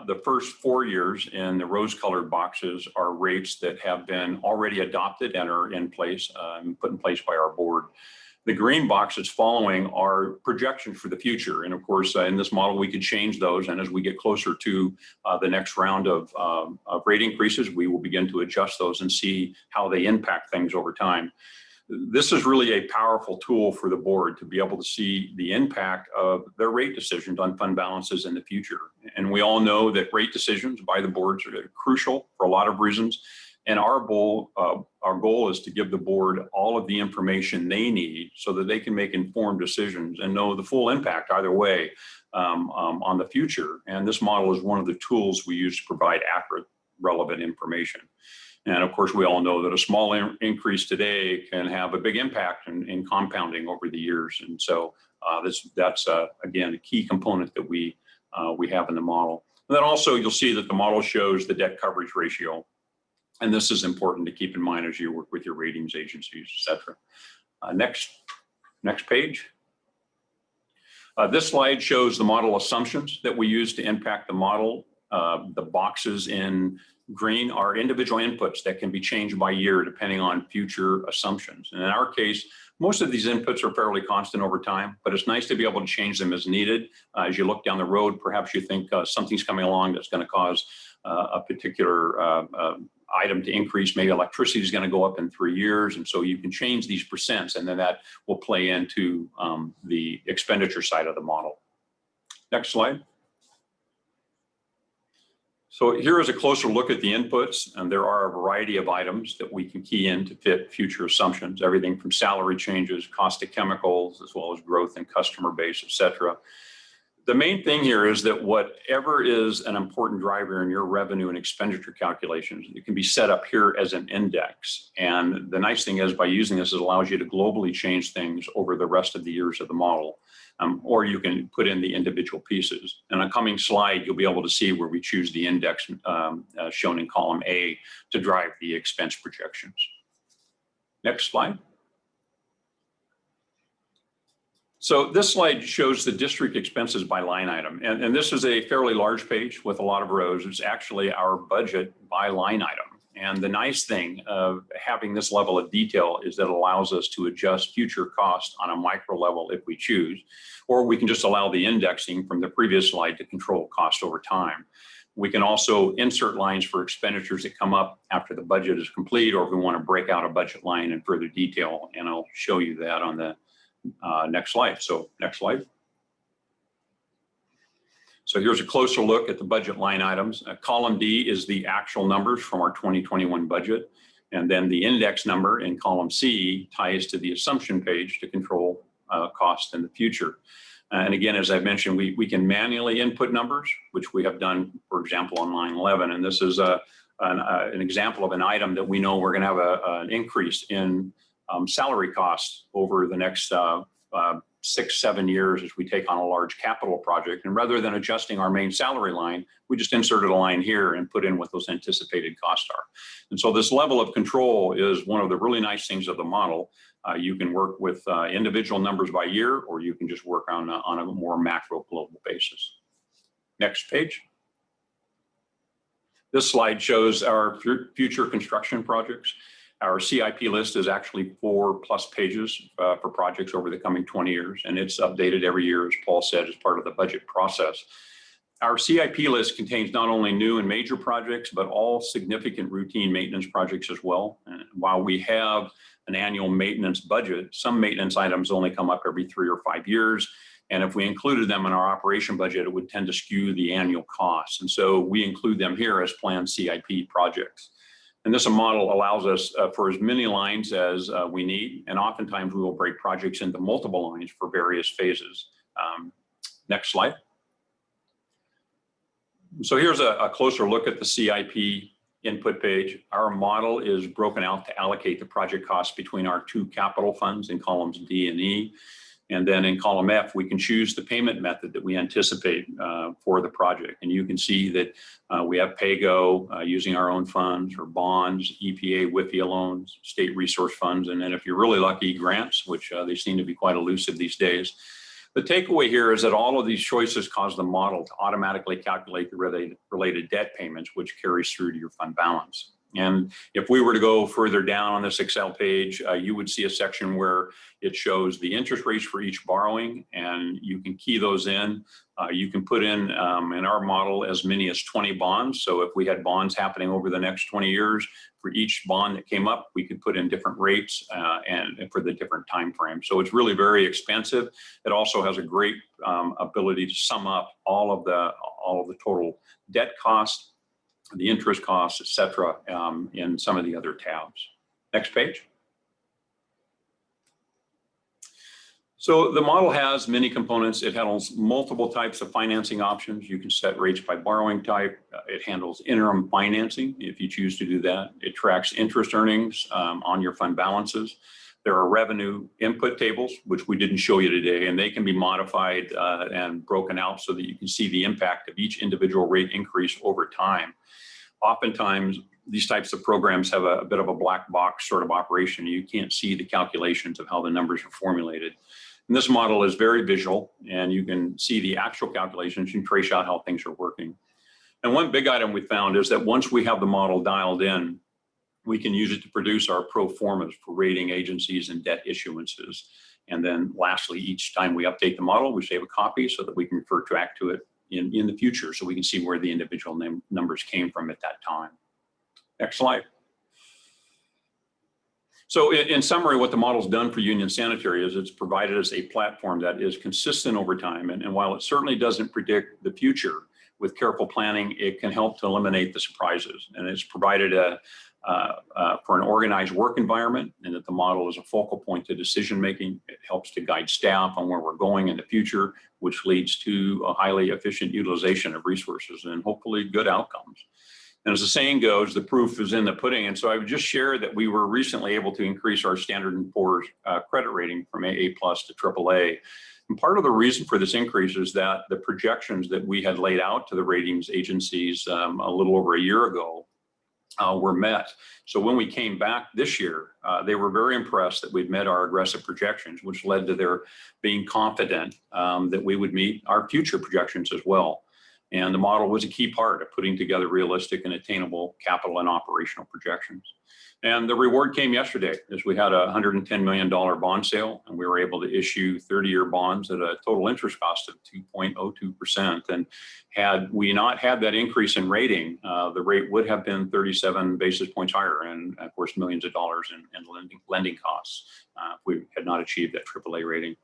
The first 4 years in the rose-colored boxes are rates that have been already adopted and are in place, put in place by our board. The green boxes following are projections for the future. And of course, in this model, we could change those. And as we get closer to the next round of rate increases, we will begin to adjust those and see how they impact things over time. This is really a powerful tool for the board to be able to see the impact of their rate decisions on fund balances in the future. And we all know that rate decisions by the boards are crucial for a lot of reasons. And our goal is to give the board all of the information they need so that they can make informed decisions and know the full impact either way on the future. And this model is one of the tools we use to provide accurate, relevant information. And of course, we all know that a small increase today can have a big impact in compounding over the years. And so that's again, a key component that we have in the model. And then also you'll see that the model shows the debt coverage ratio. And this is important to keep in mind as you work with your ratings agencies, et cetera. Next page. This slide shows the model assumptions that we use to impact the model. The boxes in green are individual inputs that can be changed by year depending on future assumptions. And in our case, most of these inputs are fairly constant over time, but it's nice to be able to change them as needed. As you look down the road, perhaps you think something's coming along that's going to cause a particular item to increase. Maybe electricity is going to go up in 3 years. And so you can change these percents, and then that will play into the expenditure side of the model. Next slide. So here is a closer look at the inputs, and there are a variety of items that we can key in to fit future assumptions, everything from salary changes, cost of chemicals, as well as growth in customer base, et cetera. The main thing here is that whatever is an important driver in your revenue and expenditure calculations, it can be set up here as an index. And the nice thing is by using this, it allows you to globally change things over the rest of the years of the model. Or you can put in the individual pieces. In a coming slide, you'll be able to see where we choose the index shown in column A to drive the expense projections. Next slide. So this slide shows the district expenses by line item. And this is a fairly large page with a lot of rows. It's actually our budget by line item. And the nice thing of having this level of detail is that it allows us to adjust future costs on a micro level if we choose, or we can just allow the indexing from the previous slide to control cost over time. We can also insert lines for expenditures that come up after the budget is complete, or if we want to break out a budget line in further detail, and I'll show you that on the next slide. So next slide. So here's a closer look at the budget line items. Column D is the actual numbers from our 2021 budget. And then the index number in column C ties to the assumption page to control cost in the future. And again, as I mentioned, we can manually input numbers, which we have done, for example, on line 11. And this is an example of an item that we know we're going to have an increase in salary costs over the next 6-7 years as we take on a large capital project. And rather than adjusting our main salary line, we just inserted a line here and put in what those anticipated costs are. And so this level of control is one of the really nice things of the model. You can work with individual numbers by year, or you can just work on a more macro global basis. Next page. This slide shows our future construction projects. Our CIP list is actually 4+ pages for projects over the coming 20 years, and it's updated every year, as Paul said, as part of the budget process. Our CIP list contains not only new and major projects, but all significant routine maintenance projects as well. And while we have an annual maintenance budget, some maintenance items only come up every 3 or 5 years. And if we included them in our operation budget, it would tend to skew the annual costs. And so we include them here as planned CIP projects. And this model allows us for as many lines as we need. And oftentimes we will break projects into multiple lines for various phases. Next slide. So here's a closer look at the CIP input page. Our model is broken out to allocate the project costs between our 2 capital funds in columns D and E. And then in column F, we can choose the payment method that we anticipate for the project. And you can see that we have pay-go using our own funds, or bonds, EPA, WIFIA loans, state resource funds, and then if you're really lucky, grants, which they seem to be quite elusive these days. The takeaway here is that all of these choices cause the model to automatically calculate the related debt payments, which carries through to your fund balance. And if we were to go further down on this Excel page, you would see a section where it shows the interest rates for each borrowing, and you can key those in. You can put in our model, as many as 20 bonds. So if we had bonds happening over the next 20 years, for each bond that came up, we could put in different rates and for the different time frames. So it's really very expensive. It also has a great ability to sum up all of the total debt costs, the interest costs, et cetera, in some of the other tabs. Next page. So the model has many components. It handles multiple types of financing options. You can set rates by borrowing type. It handles interim financing if you choose to do that. It tracks interest earnings on your fund balances. There are revenue input tables, which we didn't show you today, and they can be modified and broken out so that you can see the impact of each individual rate increase over time. Oftentimes, these types of programs have a bit of a black box sort of operation. You can't see the calculations of how the numbers are formulated. And this model is very visual, and you can see the actual calculations. You can trace out how things are working. And one big item we found is that once we have the model dialed in, we can use it to produce our pro formas for rating agencies and debt issuances. And then lastly, each time we update the model, we save a copy so that we can refer back to it in the future, so we can see where the individual numbers came from at that time. Next slide. So in summary, what the model's done for Union Sanitary is it's provided us a platform that is consistent over time. And while it certainly doesn't predict the future, with careful planning, it can help to eliminate the surprises. And it's provided for an organized work environment, and that the model is a focal point to decision making. It helps to guide staff on where we're going in the future, which leads to a highly efficient utilization of resources and hopefully good outcomes. And as the saying goes, the proof is in the pudding. And so I would just share that we were recently able to increase our Standard & Poor's credit rating from AA+ to AAA. And part of the reason for this increase is that the projections that we had laid out to the ratings agencies a little over a year ago were met. So when we came back this year, they were very impressed that we'd met our aggressive projections, which led to their being confident that we would meet our future projections as well. And the model was a key part of putting together realistic and attainable capital and operational projections. And the reward came yesterday, as we had a $110 million bond sale, and we were able to issue 30-year bonds at a total interest cost of 2.02%. And had we not had that increase in rating, the rate would have been 37 basis points higher, and of course, millions of dollars in lending costs if we had not achieved that AAA rating.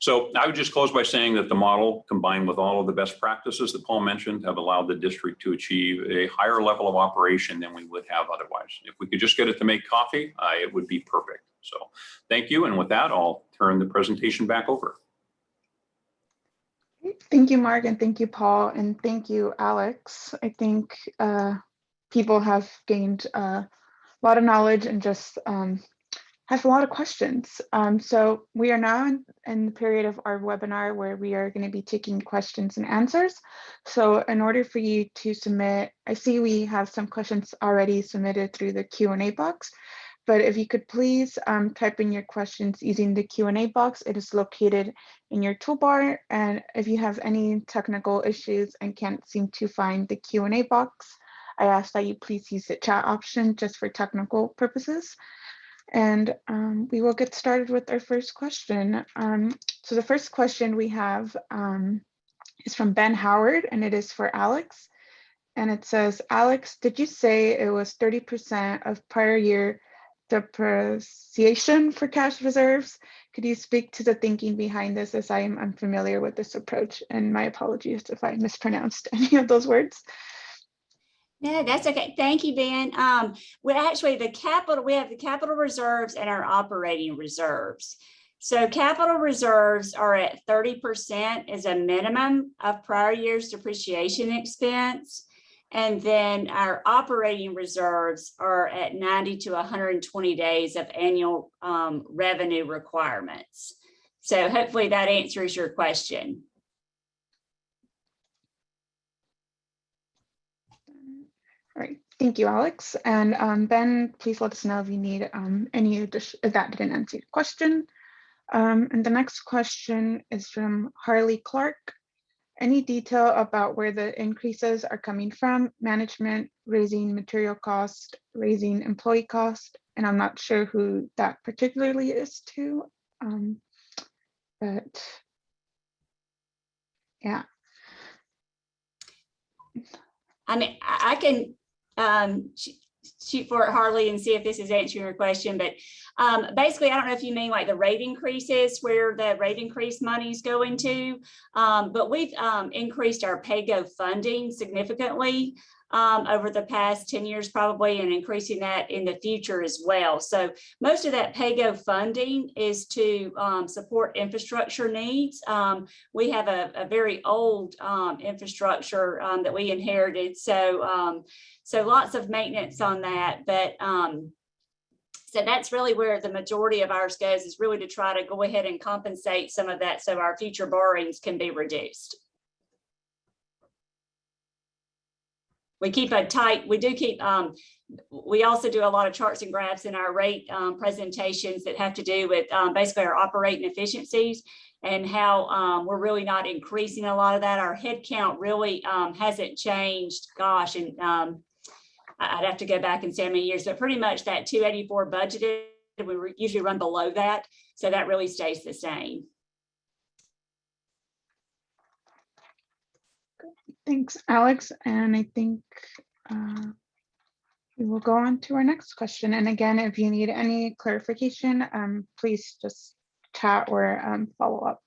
So I would just close by saying that the model, combined with all of the best practices that Paul mentioned, have allowed the district to achieve a higher level of operation than we would have otherwise. If we could just get it to make coffee, it would be perfect. So thank you. And with that, I'll turn the presentation back over. Thank you, Mark, and thank you, Paul, and thank you, Alex. I think people have gained a lot of knowledge and just have a lot of questions. So we are now in the period of our webinar where we are going to be taking questions and answers. So in order for you to submit, I see we have some questions already submitted through the Q&A box, but if you could please type in your questions using the Q&A box. It is located in your toolbar. And if you have any technical issues and can't seem to find the Q&A box, I ask that you please use the chat option just for technical purposes. And we will get started with our first question. So the first question we have is from Ben Howard, and it is for Alex. And it says, Alex, did you say it was 30% of prior year depreciation for cash reserves? Could you speak to the thinking behind this, as I am unfamiliar with this approach? And my apologies if I mispronounced any of those words. No, that's okay. Thank you, Ben. We have the capital reserves and our operating reserves. So capital reserves are at 30% as a minimum of prior year's depreciation expense. And then our operating reserves are at 90 to 120 days of annual revenue requirements. So hopefully that answers your question. All right, thank you, Alex. And Ben, please let us know if you need any addition, if that didn't answer your question. And the next question is from Harley Clark. Any detail about where the increases are coming from? Management, raising material cost, raising employee cost? And I'm not sure who that particularly is to, but yeah. I mean, I can shoot for it, Harley, and see if this is answering your question. But basically, I don't know if you mean like the rate increases, where the rate increase money is going to, but we've increased our PAYGO funding significantly over the past 10 years probably, and increasing that in the future as well. So most of that PAYGO funding is to support infrastructure needs. We have a very old infrastructure that we inherited. So lots of maintenance on that, but so that's really where the majority of ours goes, is really to try to go ahead and compensate some of that so our future borrowings can be reduced. We keep a tight, we also do a lot of charts and graphs in our rate presentations that have to do with basically our operating efficiencies and how we're really not increasing a lot of that. Our head count really hasn't changed, gosh, and I'd have to go back and see how many years, but pretty much that 284 budgeted, we usually run below that. So that really stays the same. Thanks, Alex. And I think we will go on to our next question. And again, if you need any clarification, please just chat or follow up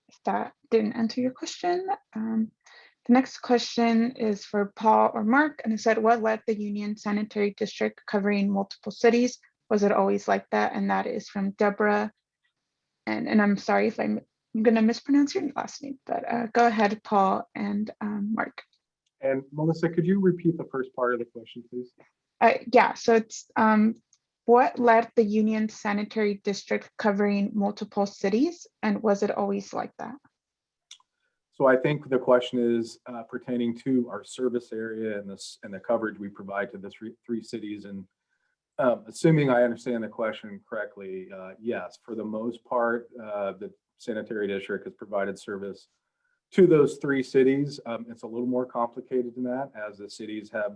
if that didn't answer your question. The next question is for Paul or Mark, and it said, what led the Union Sanitary District covering multiple cities? Was it always like that? And that is from Deborah. And I'm sorry if I'm going to mispronounce your last name, but go ahead, Paul and Mark. And Melissa, could you repeat the first part of the question, please? Yeah, so it's what led the Union Sanitary District covering multiple cities, and was it always like that? So I think the question is pertaining to our service area and the coverage we provide to the three cities. And assuming I understand the question correctly, yes, for the most part, the Sanitary District has provided service to those three cities. It's a little more complicated than that, as the cities have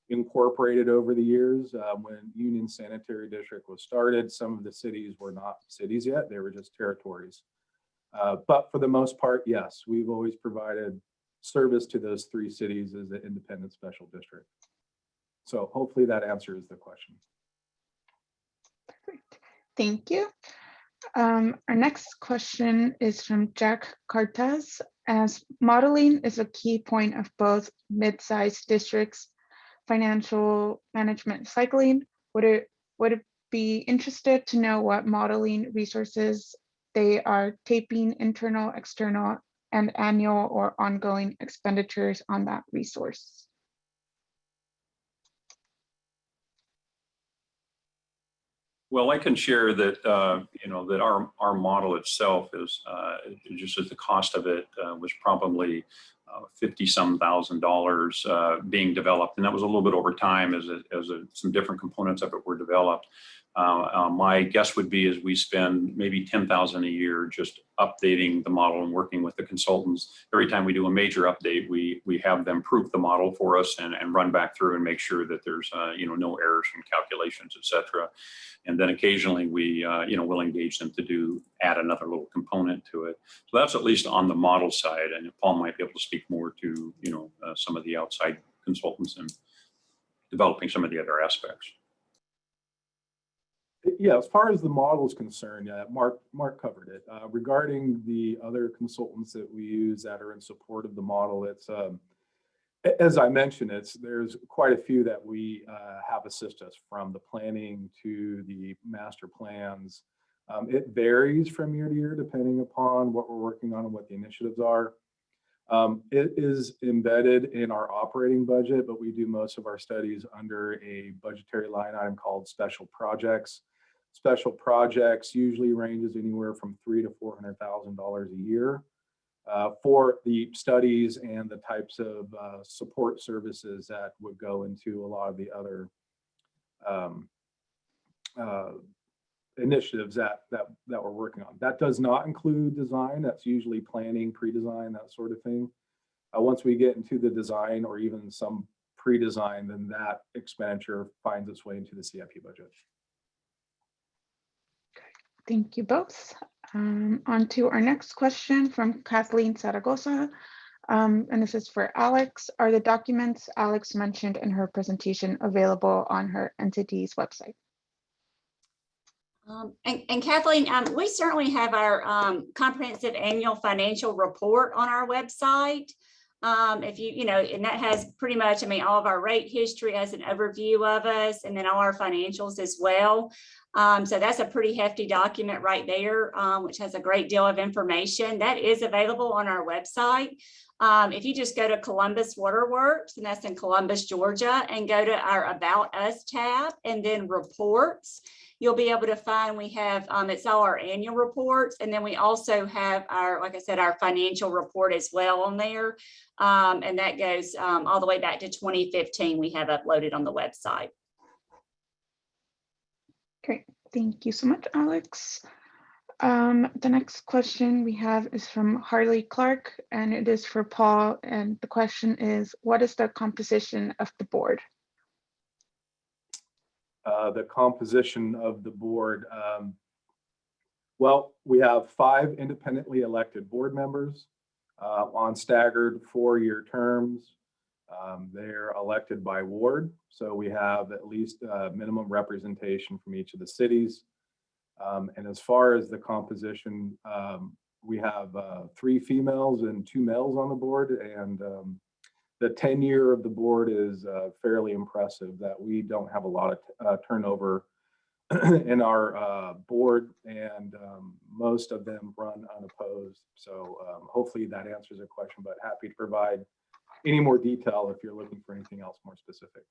incorporated over the years. When Union Sanitary District was started, some of the cities were not cities yet, they were just territories. But for the most part, yes, we've always provided service to those three cities as an independent special district. So hopefully that answers the question. Perfect. Thank you. Our next question is from Jack Cartez. As modeling is a key point of both mid-sized districts' financial management cycling, would it be interested to know what modeling resources they are taping internal, external, and annual or ongoing expenditures on that resource? Well, I can share that that our model itself is just that the cost of it was probably $50-some thousand being developed, and that was a little bit over time as some different components of it were developed. My guess would be is we spend maybe $10,000 a year just updating the model and working with the consultants. Every time we do a major update, we have them proof the model for us and run back through and make sure that there's no errors in calculations, et cetera. And then occasionally we will engage them to add another little component to it. So that's at least on the model side. And Paul might be able to speak more to some of the outside consultants and developing some of the other aspects. Yeah, as far as the model is concerned, Mark covered it. Regarding the other consultants that we use that are in support of the model, it's as I mentioned, there's quite a few that we have assist us, from the planning to the master plans. It varies from year to year depending upon what we're working on and what the initiatives are. It is embedded in our operating budget, but we do most of our studies under a budgetary line item called special projects. Special projects usually ranges anywhere from $300,000 to $400,000 a year for the studies and the types of support services that would go into a lot of the other initiatives that we're working on. That does not include design. That's usually planning, pre-design, that sort of thing. Once we get into the design or even some pre-design, then that expenditure finds its way into the CIP budget. Thank you both. On to our next question from Kathleen Zaragoza. And this is for Alex. Are the documents Alex mentioned in her presentation available on her entity's website? And Kathleen, we certainly have our comprehensive annual financial report on our website. If and that has pretty much, all of our rate history, has an overview of us, and then all our financials as well. So that's a pretty hefty document right there, which has a great deal of information that is available on our website. If you just go to Columbus Waterworks, and that's in Columbus, Georgia, and go to our About Us tab and then Reports, you'll be able to find we have, it's all our annual reports. And then we also have our, like I said, our financial report as well on there. And that goes all the way back to 2015, we have uploaded on the website. Great, thank you so much, Alex. The next question we have is from Harley Clark, and it is for Paul. And the question is, what is the composition of the board? The composition of the board. Well, we have 5 independently elected board members on staggered 4-year terms. They're elected by ward, so we have at least minimum representation from each of the cities. And as far as the composition, we have 3 females and 2 males on the board, and the tenure of the board is fairly impressive, that we don't have a lot of turnover in our board, and most of them run unopposed. So hopefully that answers the question, but happy to provide any more detail if you're looking for anything else more specific.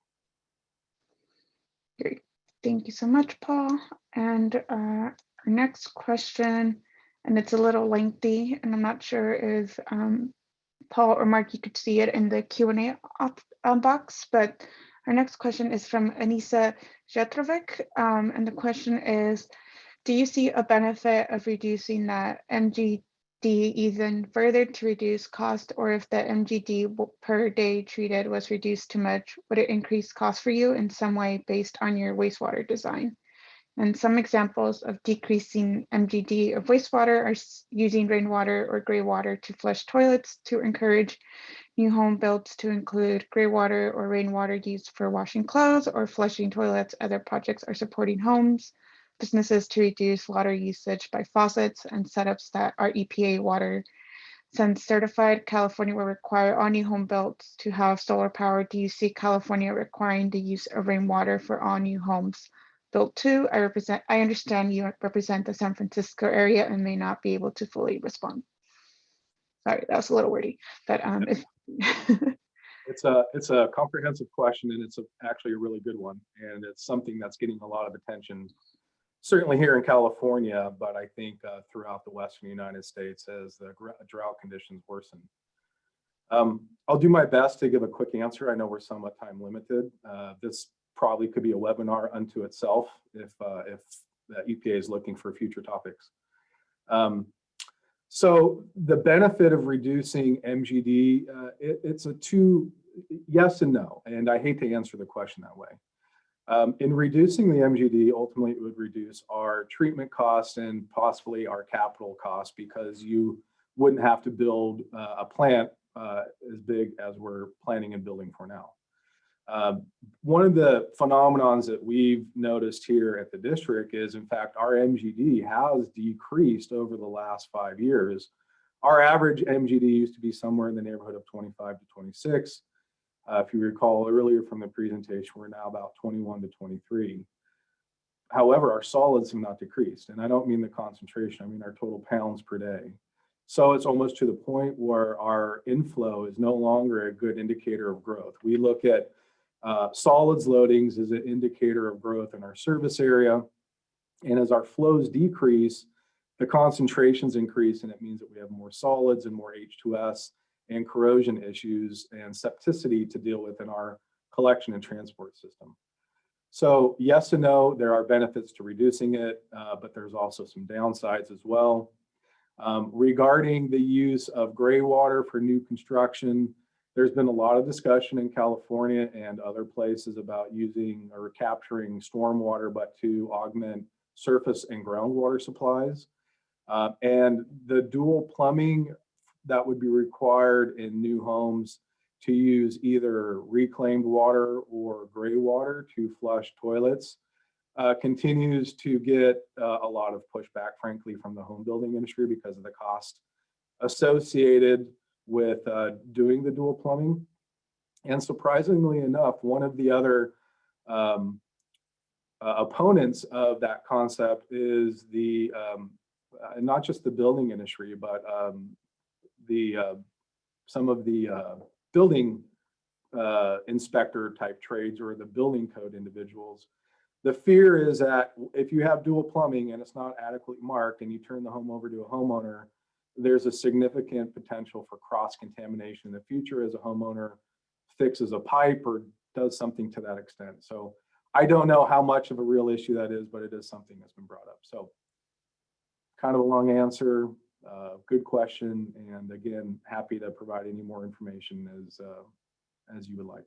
Great, thank you so much, Paul. And our next question, and it's a little lengthy, and I'm not sure if Paul or Mark, you could see it in the Q&A box, but our next question is from Anissa Jetrovic, and the question is, do you see a benefit of reducing that MGD even further to reduce cost, or if the MGD per day treated was reduced too much, would it increase cost for you in some way based on your wastewater design? And some examples of decreasing MGD of wastewater are using rainwater or gray water to flush toilets, to encourage new home builds to include gray water or rainwater used for washing clothes or flushing toilets. Other projects are supporting homes, businesses to reduce water usage by faucets, and setups that are EPA water Sense certified. California will require all new home builds to have solar power. Do you see California requiring the use of rainwater for all new homes built too? I understand you represent the San Francisco area and may not be able to fully respond. Sorry, that was a little wordy, but It's a comprehensive question, and it's actually a really good one, and it's something that's getting a lot of attention, certainly here in California, but I think throughout the Western United States as the drought conditions worsen. I'll do my best to give a quick answer. I know we're somewhat time limited. This probably could be a webinar unto itself if the EPA is looking for future topics. So the benefit of reducing MGD, it's a yes and no, and I hate to answer the question that way. In reducing the MGD, ultimately it would reduce our treatment costs and possibly our capital costs, because you wouldn't have to build a plant as big as we're planning and building for now. One of the phenomenons that we've noticed here at the district is, in fact, our MGD has decreased over the last 5 years. Our average MGD used to be somewhere in the neighborhood of 25 to 26. If you recall earlier from the presentation, we're now about 21 to 23. However, our solids have not decreased, and I don't mean the concentration, I mean our total pounds per day. So it's almost to the point where our inflow is no longer a good indicator of growth. We look at solids loadings as an indicator of growth in our service area. And as our flows decrease, the concentrations increase, and it means that we have more solids and more H2S and corrosion issues and septicity to deal with in our collection and transport system. So yes and no, there are benefits to reducing it, but there's also some downsides as well. Regarding the use of gray water for new construction, there's been a lot of discussion in California and other places about using or capturing stormwater, but to augment surface and groundwater supplies. And the dual plumbing that would be required in new homes to use either reclaimed water or gray water to flush toilets continues to get a lot of pushback, frankly, from the home building industry because of the cost associated with doing the dual plumbing. And surprisingly enough, one of the other opponents of that concept is the not just the building industry, but some of the building inspector type trades or the building code individuals. The fear is that if you have dual plumbing and it's not adequately marked and you turn the home over to a homeowner, there's a significant potential for cross-contamination in the future as a homeowner fixes a pipe or does something to that extent. So I don't know how much of a real issue that is, but it is something that's been brought up. So kind of a long answer, good question. And again, happy to provide any more information as you would like.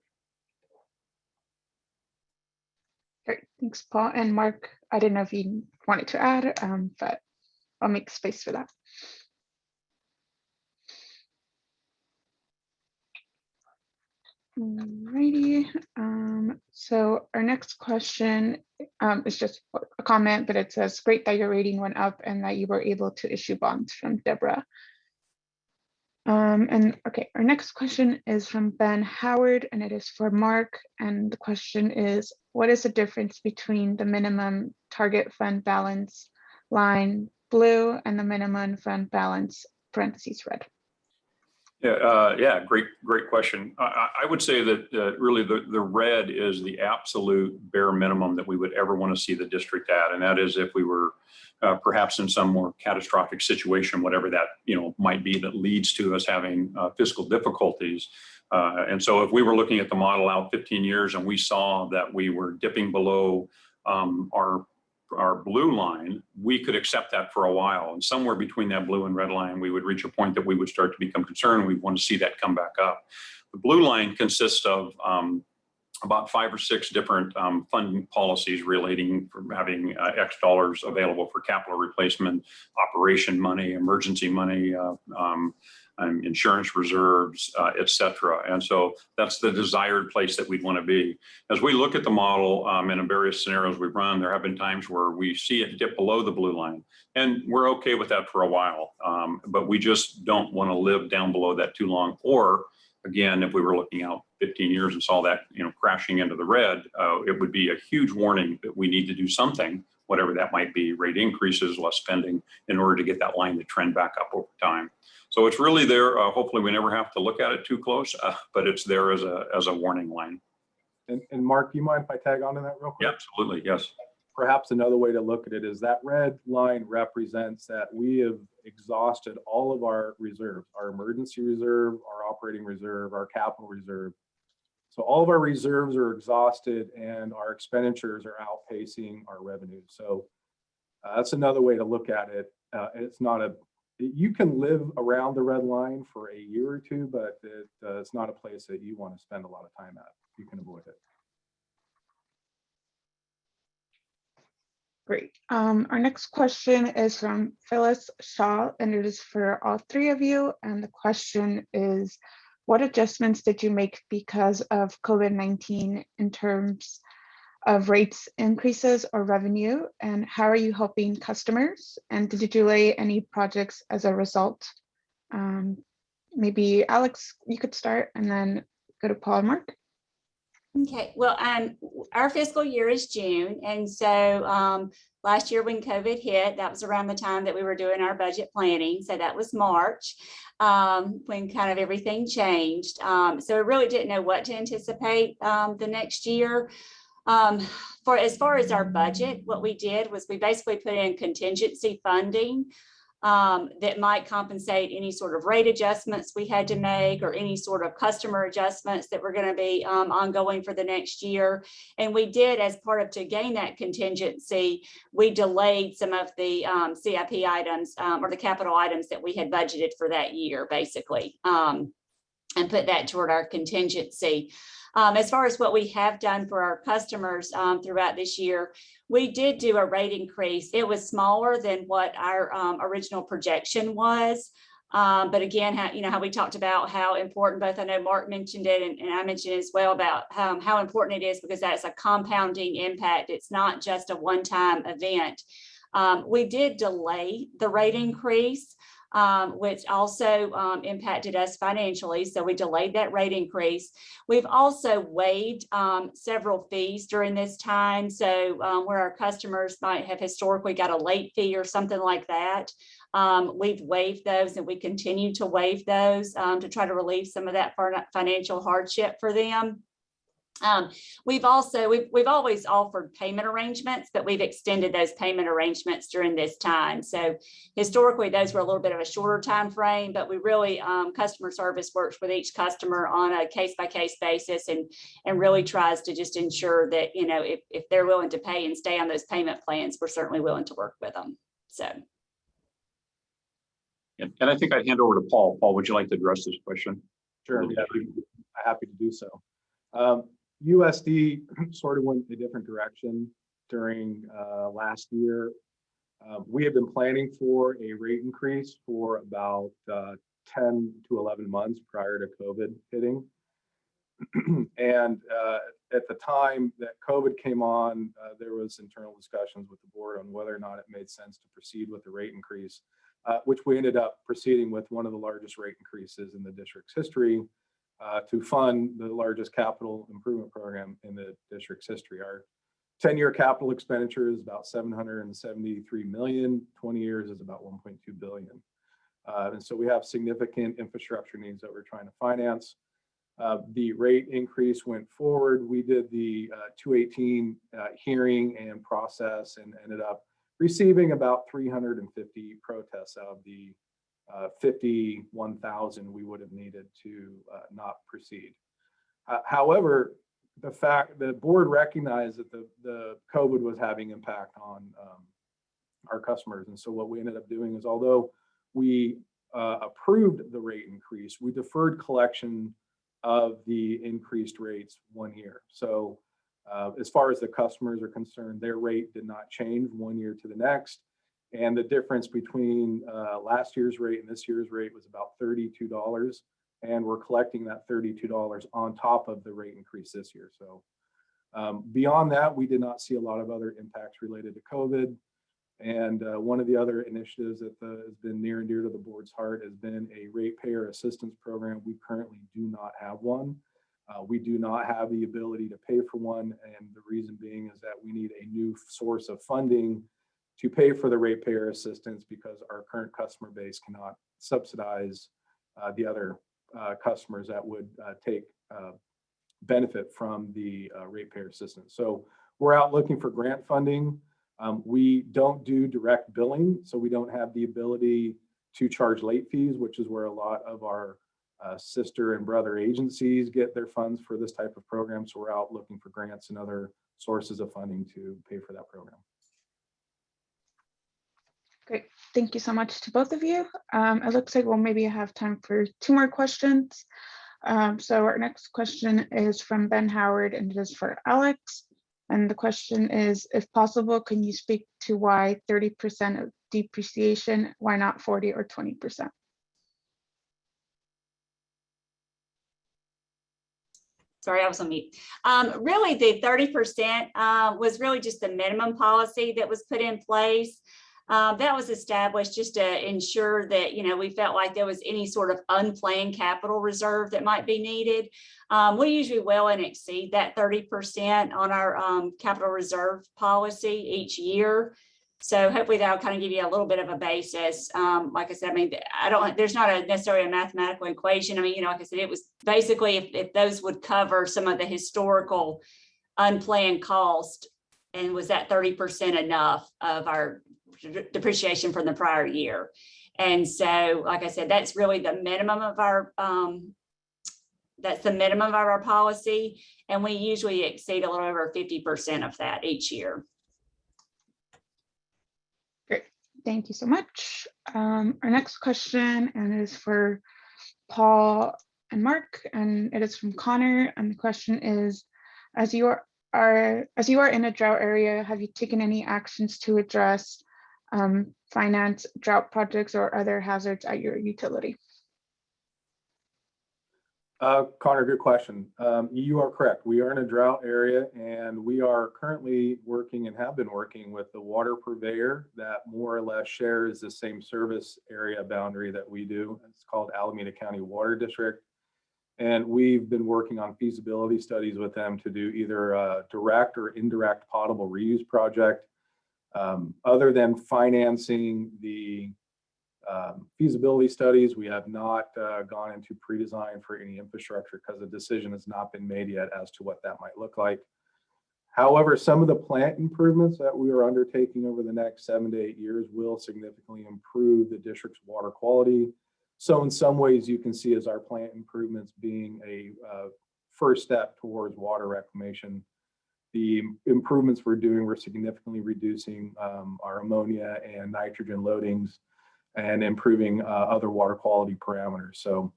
Great, thanks, Paul. And Mark, I didn't know if you wanted to add, but I'll make space for that. Alrighty, so our next question is just a comment, but it says, great that your rating went up and that you were able to issue bonds, from Deborah. And okay, our next question is from Ben Howard, and it is for Mark. And the question is, what is the difference between the minimum target fund balance line blue and the minimum fund balance parentheses red? Yeah, great question. I would say that really the red is the absolute bare minimum that we would ever want to see the district at, and that is if we were perhaps in some more catastrophic situation, whatever that might be, that leads to us having fiscal difficulties. And so if we were looking at the model out 15 years and we saw that we were dipping below our blue line, we could accept that for a while. And somewhere between that blue and red line, we would reach a point that we would start to become concerned. We want to see that come back up. The blue line consists of about 5 or 6 different funding policies relating from having X dollars available for capital replacement, operation money, emergency money, insurance reserves, et cetera. And so that's the desired place that we'd want to be. As we look at the model in the various scenarios we've run, there have been times where we see it dip below the blue line, and we're okay with that for a while. But we just don't want to live down below that too long. Or again, if we were looking out 15 years and saw that crashing into the red, it would be a huge warning that we need to do something, whatever that might be, rate increases, less spending, in order to get that line to trend back up over time. So it's really there. Hopefully we never have to look at it too close, but it's there as a warning line. And Mark, do you mind if I tag on to that real quick? Yeah, absolutely, yes. Perhaps another way to look at it is that red line represents that we have exhausted all of our reserves, our emergency reserve, our operating reserve, our capital reserve. So all of our reserves are exhausted and our expenditures are outpacing our revenue. So that's another way to look at it. It's not a, you can live around the red line for a year or two, but it's not a place that you want to spend a lot of time at. You can avoid it. Great. Our next question is from Phyllis Shaw, and it is for all three of you. And the question is, what adjustments did you make because of COVID-19 in terms of rates increases or revenue? And how are you helping customers? And did you delay any projects as a result? Maybe Alex, you could start and then go to Paul and Mark. Okay, well, our fiscal year is June. And so last year when COVID hit, that was around the time that we were doing our budget planning. So that was March when kind of everything changed. So we really didn't know what to anticipate the next year. For as far as our budget, what we did was we basically put in contingency funding that might compensate any sort of rate adjustments we had to make or any sort of customer adjustments that were going to be ongoing for the next year. And we did, as part of to gain that contingency, we delayed some of the CIP items or the capital items that we had budgeted for that year, basically, and put that toward our contingency. As far as what we have done for our customers throughout this year, we did do a rate increase. It was smaller than what our original projection was. But again, how we talked about how important, both I know Mark mentioned it and I mentioned it as well, about how important it is because that's a compounding impact. It's not just a one-time event. We did delay the rate increase, which also impacted us financially. So we delayed that rate increase. We've also waived several fees during this time. So where our customers might have historically got a late fee or something like that, we've waived those and we continue to waive those to try to relieve some of that financial hardship for them. We've always offered payment arrangements, but we've extended those payment arrangements during this time. So historically, those were a little bit of a shorter time frame, but we really customer service works with each customer on a case-by-case basis and really tries to just ensure that, if they're willing to pay and stay on those payment plans, we're certainly willing to work with them. So. And I think I'd hand over to Paul. Paul, would you like to address this question? Sure, I'm happy to do so. USD sort of went a different direction during last year. We have been planning for a rate increase for about 10 to 11 months prior to COVID hitting. And at the time that COVID came on, there was internal discussions with the board on whether or not it made sense to proceed with the rate increase, which we ended up proceeding with one of the largest rate increases in the district's history. To fund the largest capital improvement program in the district's history. Our 10-year capital expenditure is about $773 million, 20 years is about $1.2 billion. And so we have significant infrastructure needs that we're trying to finance. The rate increase went forward. We did the 218 hearing and process and ended up receiving about 350 protests out of the 51,000 we would have needed to not proceed. However, the board recognized that the COVID was having impact on our customers. And so what we ended up doing is, although we approved the rate increase, we deferred collection of the increased rates 1 year. So as far as the customers are concerned, their rate did not change 1 year to the next. And the difference between last year's rate and this year's rate was about $32. And we're collecting that $32 on top of the rate increase this year. So beyond that, we did not see a lot of other impacts related to COVID. And one of the other initiatives that has been near and dear to the board's heart has been a ratepayer assistance program. We currently do not have one. We do not have the ability to pay for one. And the reason being is that we need a new source of funding to pay for the ratepayer assistance because our current customer base cannot subsidize the other customers that would take benefit from the ratepayer assistance. So we're out looking for grant funding. We don't do direct billing, so we don't have the ability to charge late fees, which is where a lot of our sister and brother agencies get their funds for this type of program. So we're out looking for grants and other sources of funding to pay for that program. Great. Thank you so much to both of you. It looks like we'll maybe have time for 2 more questions. So our next question is from Ben Howard, and it is for Alex. And the question is, if possible, can you speak to why 30% of depreciation, why not 40 or 20%? Sorry, I was on mute. Really, the 30% was really just the minimum policy that was put in place. That was established just to ensure that, we felt like there was any sort of unplanned capital reserve that might be needed. We usually well and exceed that 30% on our capital reserve policy each year. So hopefully that'll kind of give you a little bit of a basis. Like I said, there's not necessarily a mathematical equation. Like I said, it was basically if those would cover some of the historical unplanned cost, and was that 30% enough of our depreciation from the prior year. And so, like I said, that's really the minimum of our policy. And we usually exceed a little over 50% of that each year. Great. Thank you so much. Our next question, and it is for Paul and Mark, and it is from Connor. And the question is, as you are in a drought area, have you taken any actions to address finance drought projects or other hazards at your utility? Connor, good question. You are correct. We are in a drought area, and we are currently working and have been working with the water purveyor that more or less shares the same service area boundary that we do. It's called Alameda County Water District. And we've been working on feasibility studies with them to do either a direct or indirect potable reuse project. Other than financing the feasibility studies, we have not gone into pre-design for any infrastructure because the decision has not been made yet as to what that might look like. However, some of the plant improvements that we are undertaking over the next 7 to 8 years will significantly improve the district's water quality. So in some ways, you can see as our plant improvements being a first step towards water reclamation. The improvements we're doing, we're significantly reducing our ammonia and nitrogen loadings and improving other water quality parameters. So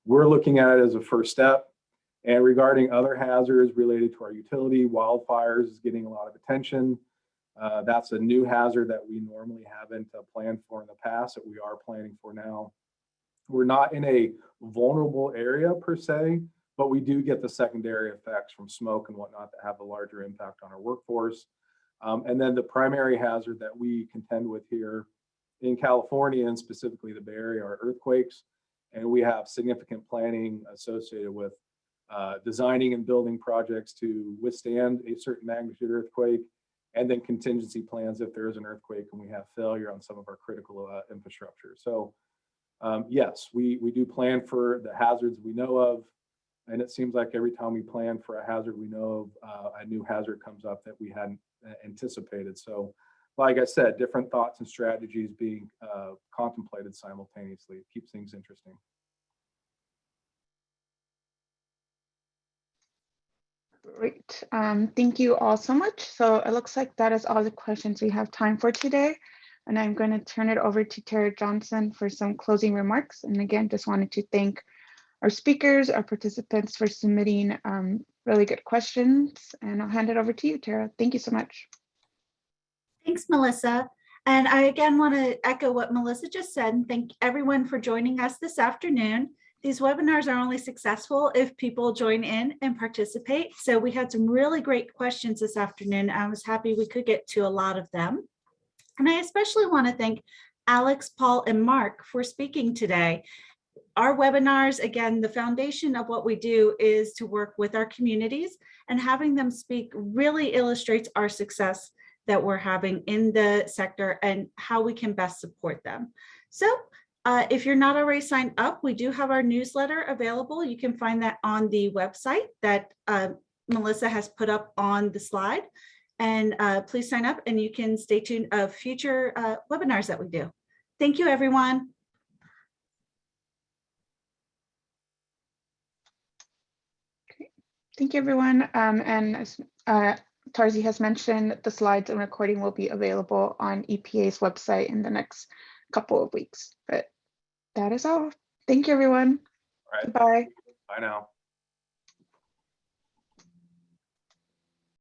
we're looking at it as a first step. And regarding other hazards related to our utility, wildfires is getting a lot of attention. That's a new hazard that we normally haven't planned for in the past that we are planning for now. We're not in a vulnerable area per se, but we do get the secondary effects from smoke and whatnot that have a larger impact on our workforce. And then the primary hazard that we contend with here in California, and specifically the Bay Area, are earthquakes. And we have significant planning associated with designing and building projects to withstand a certain magnitude earthquake, and then contingency plans if there is an earthquake and we have failure on some of our critical infrastructure. So yes, we do plan for the hazards we know of. And it seems like every time we plan for a hazard we know of, a new hazard comes up that we hadn't anticipated. So like I said, different thoughts and strategies being contemplated simultaneously. It keeps things interesting. Great. Thank you all so much. So it looks like that is all the questions we have time for today. And I'm going to turn it over to Tara Johnson for some closing remarks. And again, just wanted to thank our speakers, our participants for submitting really good questions. And I'll hand it over to you, Tara. Thank you so much. Thanks, Melissa. And I again want to echo what Melissa just said and thank everyone for joining us this afternoon. These webinars are only successful if people join in and participate. So we had some really great questions this afternoon. I was happy we could get to a lot of them. And I especially want to thank Alex, Paul, and Mark for speaking today. Our webinars, again, the foundation of what we do is to work with our communities, and having them speak really illustrates our success that we're having in the sector and how we can best support them. So if you're not already signed up, we do have our newsletter available. You can find that on the website that Melissa has put up on the slide. And please sign up and you can stay tuned of future webinars that we do. Thank you, everyone. Thank you, everyone. And as Tarzi has mentioned, the slides and recording will be available on EPA's website in the next couple of weeks. But that is all. Thank you, everyone. All right. Goodbye. Bye now.